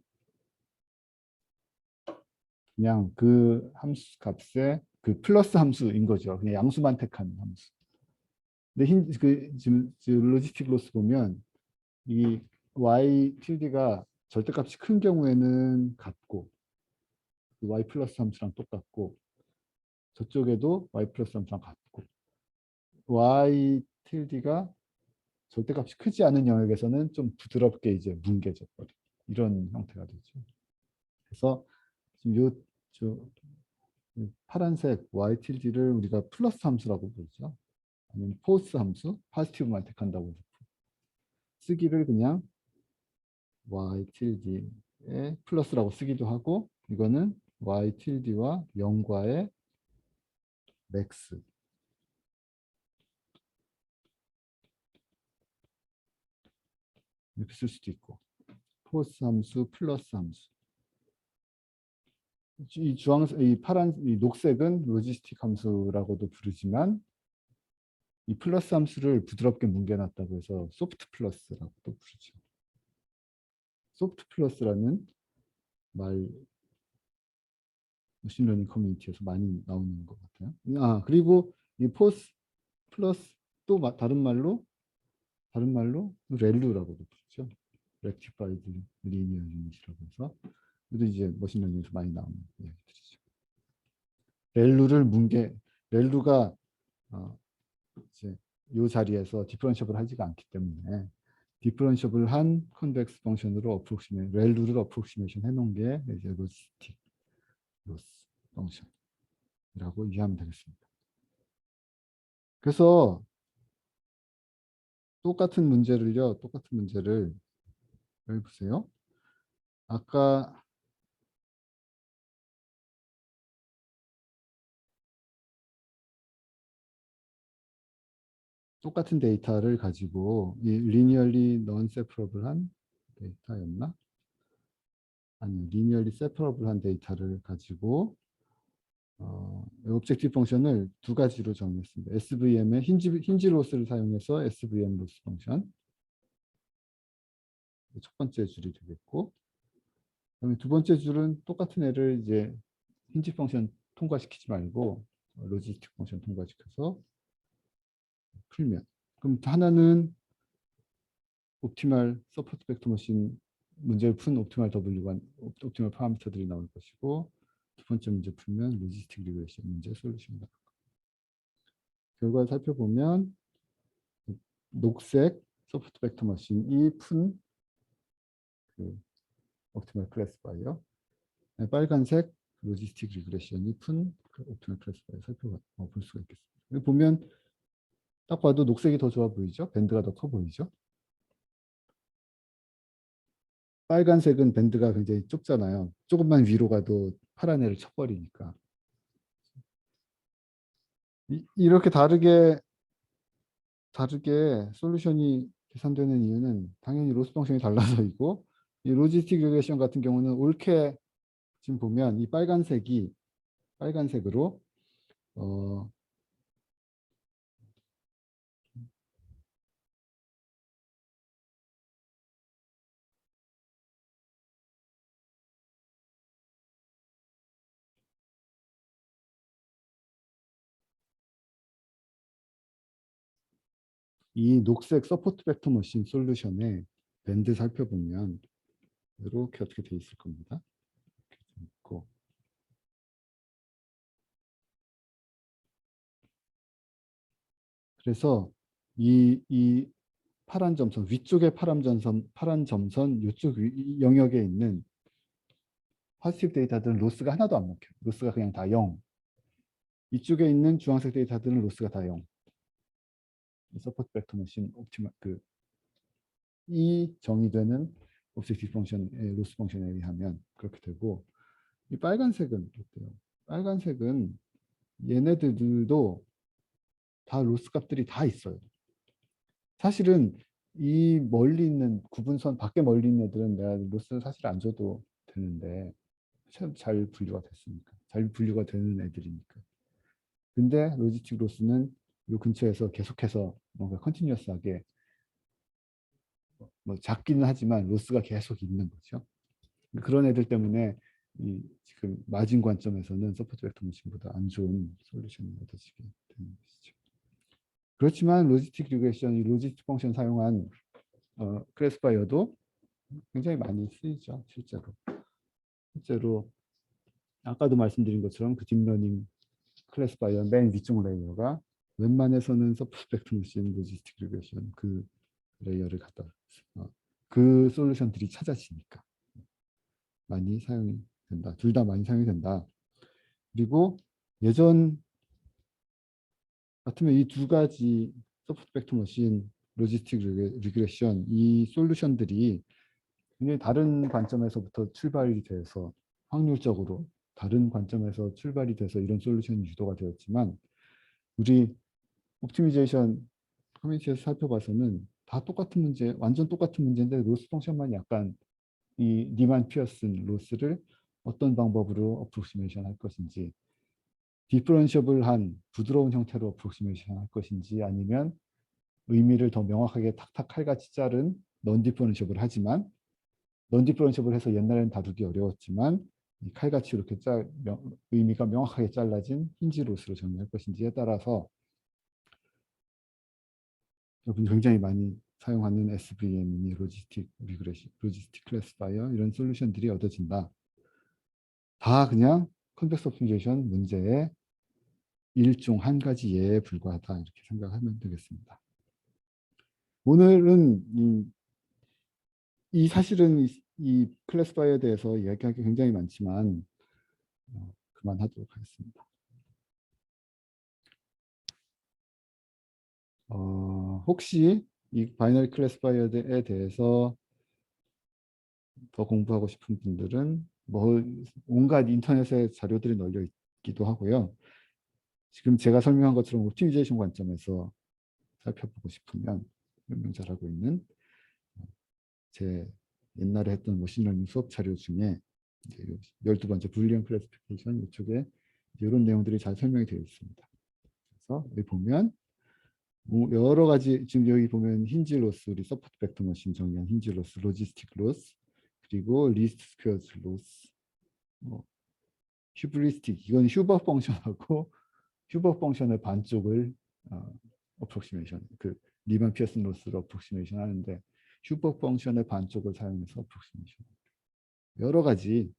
그냥 그 함수 값의 그 플러스 함수인 거죠. 그냥 양수만 택한 함수. 근데 지금 로지스틱 로스 보면 이 y tilde가 절대값이 큰 경우에는 같고 y 플러스 함수랑 똑같고 저쪽에도 y 플러스 함수랑 같고 y tilde가 절대값이 크지 않은 영역에서는 좀 부드럽게 이제 뭉개져 버려 이런 형태가 되죠. 그래서 지금 파란색 y tilde를 우리가 플러스 함수라고 부르죠. 아니면 포스 함수, 파지티브만 택한다고 쓰기를 그냥 y tilde의 플러스라고 쓰기도 하고 이거는 y tilde와 0과의 맥스 이렇게 쓸 수도 있고 포스 함수, 플러스 함수 이 녹색은 로지스틱 함수라고도 부르지만 이 플러스 함수를 부드럽게 뭉개놨다고 해서 소프트 플러스라고 또 부르죠. 소프트 플러스라는 말 머신러닝 커뮤니티에서 많이 나오는 것 같아요. 그리고 이 포스 플러스 또 다른 말로 렐루라고도 부르죠. Rectified Linear Unit이라고 해서 이것도 이제 머신러닝에서 많이 나오는 이야기들이죠. 렐루가 이제 이 자리에서 디퍼런셔블 하지가 않기 때문에 디퍼런셔블한 컨벡스 펑션으로 렐루를 어프록시메이션 해놓은 게 이제 로지스틱 로스 펑션이라고 이해하면 되겠습니다. 그래서 똑같은 문제를 여기 보세요. 아까 똑같은 데이터를 가지고 이 리니얼리 non-separable한 데이터였나? 아니, 리니얼리 separable한 데이터를 가지고 오브젝티브 펑션을 두 가지로 정의했습니다. SVM의 힌지 로스를 사용해서 SVM 로스 펑션. 첫 번째 줄이 되겠고, 그다음에 두 번째 줄은 똑같은 애를 이제 힌지 펑션 통과시키지 말고 로지스틱 펑션 통과시켜서 풀면. 그럼 하나는 옵티멀 서포트 벡터 머신 문제를 푼 옵티멀 옵티멀 파라미터들이 나올 것이고, 두 번째 문제 풀면 로지스틱 리그레션 문제 솔루션이 나올 겁니다. 결과를 살펴보면 녹색 서포트 벡터 머신이 푼 그 옵티멀 클래스파이어, 빨간색 로지스틱 리그레션이 푼 그 옵티멀 클래스파이어 살펴볼 수가 있겠습니다. 보면 딱 봐도 녹색이 더 좋아 보이죠? 밴드가 더 커 보이죠? 빨간색은 밴드가 굉장히 좁잖아요. 조금만 위로 가도 파란 애를 쳐버리니까. 이렇게 다르게 솔루션이 계산되는 이유는 당연히 로스 펑션이 달라서이고, 이 로지스틱 리그레션 같은 경우는 옳게 지금 보면 이 빨간색으로 이 녹색 서포트 벡터 머신 솔루션의 밴드 살펴보면 이렇게 어떻게 돼 있을 겁니다. 이렇게 돼 있고, 그래서 이 파란 점선 위쪽의 파란 점선 이쪽 영역에 있는 포지티브 데이터들은 로스가 하나도 안 먹혀요. 로스가 그냥 다 0. 이쪽에 있는 주황색 데이터들은 로스가 다 0. 서포트 벡터 머신 옵티멀 이 정의되는 오브젝티브 펑션의 로스 펑션에 의하면 그렇게 되고, 이 빨간색은 어때요? 빨간색은 얘네들도 다 로스 값들이 다 있어요. 사실은 이 멀리 있는 구분선 밖에 멀리 있는 애들은 내가 로스를 사실 안 줘도 되는데 잘 분류가 됐으니까, 잘 분류가 되는 애들이니까. 근데 로지스틱 로스는 이 근처에서 계속해서 뭔가 컨티뉴어스하게 뭐 작기는 하지만 로스가 계속 있는 거죠. 그런 애들 때문에 이 지금 마진 관점에서는 서포트 벡터 머신보다 안 좋은 솔루션이 얻어지게 되는 것이죠. 그렇지만 로지스틱 리그레션, 이 로지스틱 펑션 사용한 클래스파이어도 굉장히 많이 쓰이죠. 실제로 아까도 말씀드린 것처럼 그 딥러닝 클래스파이어 맨 위쪽 레이어가 웬만해서는 서포트 벡터 머신 로지스틱 리그레션 그 레이어를 갖다 그 솔루션들이 찾아지니까 많이 사용이 된다. 둘 다 많이 사용이 된다. 그리고 예전 같으면 이 두 가지 소프트 벡터 머신 로지스틱 리그레션 이 솔루션들이 굉장히 다른 관점에서부터 출발이 돼서 확률적으로 다른 관점에서 출발이 돼서 이런 솔루션이 유도가 되었지만, 우리 옵티미제이션 커뮤니티에서 살펴봐서는 다 똑같은 문제, 완전 똑같은 문제인데 로스 펑션만 약간 이 니만 피어슨 로스를 어떤 방법으로 어프로시메이션 할 것인지, 디퍼런셔블한 부드러운 형태로 어프로시메이션 할 것인지 아니면 의미를 더 명확하게 탁탁 칼같이 자른 non 디퍼런셔블 하지만 non 디퍼런셔블 해서 옛날에는 다루기 어려웠지만 칼같이 이렇게 의미가 명확하게 잘라진 힌지 로스로 정리할 것인지에 따라서 여러분 굉장히 많이 사용하는 SVM이니 로지스틱 리그레션, 로지스틱 클래스파이어 이런 솔루션들이 얻어진다. 다 그냥 컨텍스트 옵티미제이션 문제의 일종 한 가지 예에 불과하다 이렇게 생각하면 되겠습니다. 오늘은 사실은 이 클래스파이어에 대해서 이야기할 게 굉장히 많지만 그만하도록 하겠습니다. 혹시 이 바이너리 클래스파이어에 대해서 더 공부하고 싶은 분들은 뭐 온갖 인터넷에 자료들이 널려 있기도 하고요. 지금 제가 설명한 것처럼 옵티미제이션 관점에서 살펴보고 싶으면 설명 잘하고 있는 제 옛날에 했던 머신러닝 수업 자료 중에 12번째 불리언 클래시피케이션 이쪽에 이런 내용들이 잘 설명이 되어 있습니다. 그래서 여기 보면 여러 가지 지금 여기 보면 힌지 로스 우리 서포트 벡터 머신 정의한 힌지 로스 로지스틱 로스 그리고 리스트 스퀘어스 로스 휴브리스틱 이건 휴버 펑션하고 휴버 펑션의 반쪽을 어프로시메이션 그 리만 피어슨 로스로 어프로시메이션 하는데 휴버 펑션의 반쪽을 사용해서 어프로시메이션 여러 가지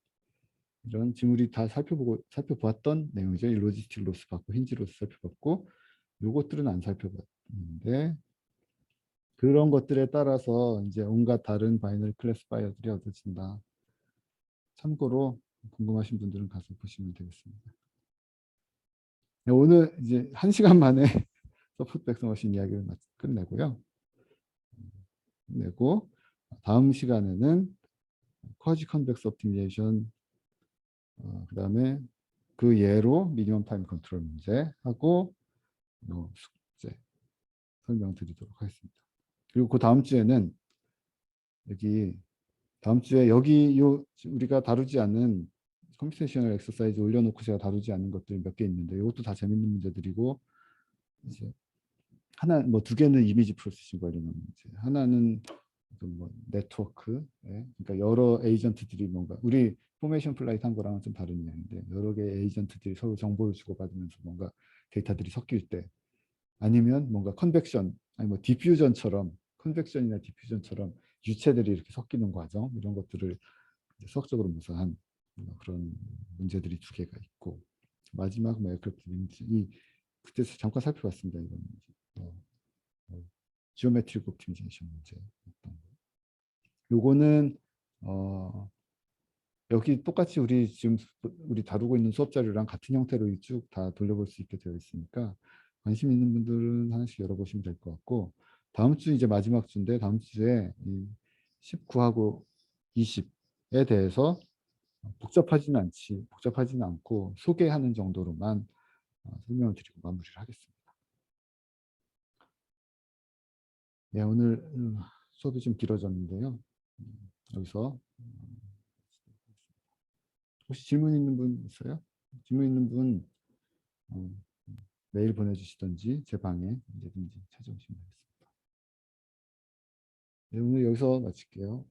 이런 지금 우리 다 살펴보았던 내용이죠. 이 로지스틱 로스 받고 힌지 로스 살펴봤고 요것들은 안 살펴봤는데 그런 것들에 따라서 이제 온갖 다른 바이너리 클래스파이어들이 얻어진다. 참고로 궁금하신 분들은 가서 보시면 되겠습니다. 오늘 이제 1시간 만에 서포트 벡터 머신 이야기를 끝내고요. 끝내고 다음 시간에는 쿼지 컨벡스 옵티미제이션 그다음에 그 예로 미니멈 타임 컨트롤 문제 하고 숙제 설명드리도록 하겠습니다. 그리고 그 다음 주에는 여기 우리가 다루지 않는 컴퓨테이셔널 엑서사이즈 올려놓고 제가 다루지 않는 것들이 몇 개 있는데 이것도 다 재밌는 문제들이고 이제 두 개는 이미지 프로세싱 관련한 문제, 하나는 뭐 네트워크, 그러니까 여러 에이전트들이 뭔가 우리 포메이션 플라이트 한 거랑은 좀 다른 이야기인데 여러 개의 에이전트들이 서로 정보를 주고받으면서 뭔가 데이터들이 섞일 때 아니면 뭔가 컨벡션 아니 뭐 디퓨전처럼 컨벡션이나 디퓨전처럼 유체들이 이렇게 섞이는 과정 이런 것들을 수학적으로 묘사한 그런 문제들이 2개가 있고 마지막 에어크래프트 이 그때 잠깐 살펴봤습니다. 이건 지오메트릭 옵티미제이션 문제. 요거는 여기 똑같이 우리 다루고 있는 수업 자료랑 같은 형태로 쭉 다 돌려볼 수 있게 되어 있으니까 관심 있는 분들은 하나씩 열어보시면 될 것 같고 다음 주 이제 마지막 주인데 다음 주에 19하고 20에 대해서 복잡하지는 않고 소개하는 정도로만 설명을 드리고 마무리를 하겠습니다. 네, 오늘 수업이 좀 길어졌는데요. 여기서 혹시 질문 있는 분 있어요? 질문 있는 분 메일 보내주시든지 제 방에 언제든지 찾아오시면 되겠습니다. 네, 오늘 여기서 마칠게요.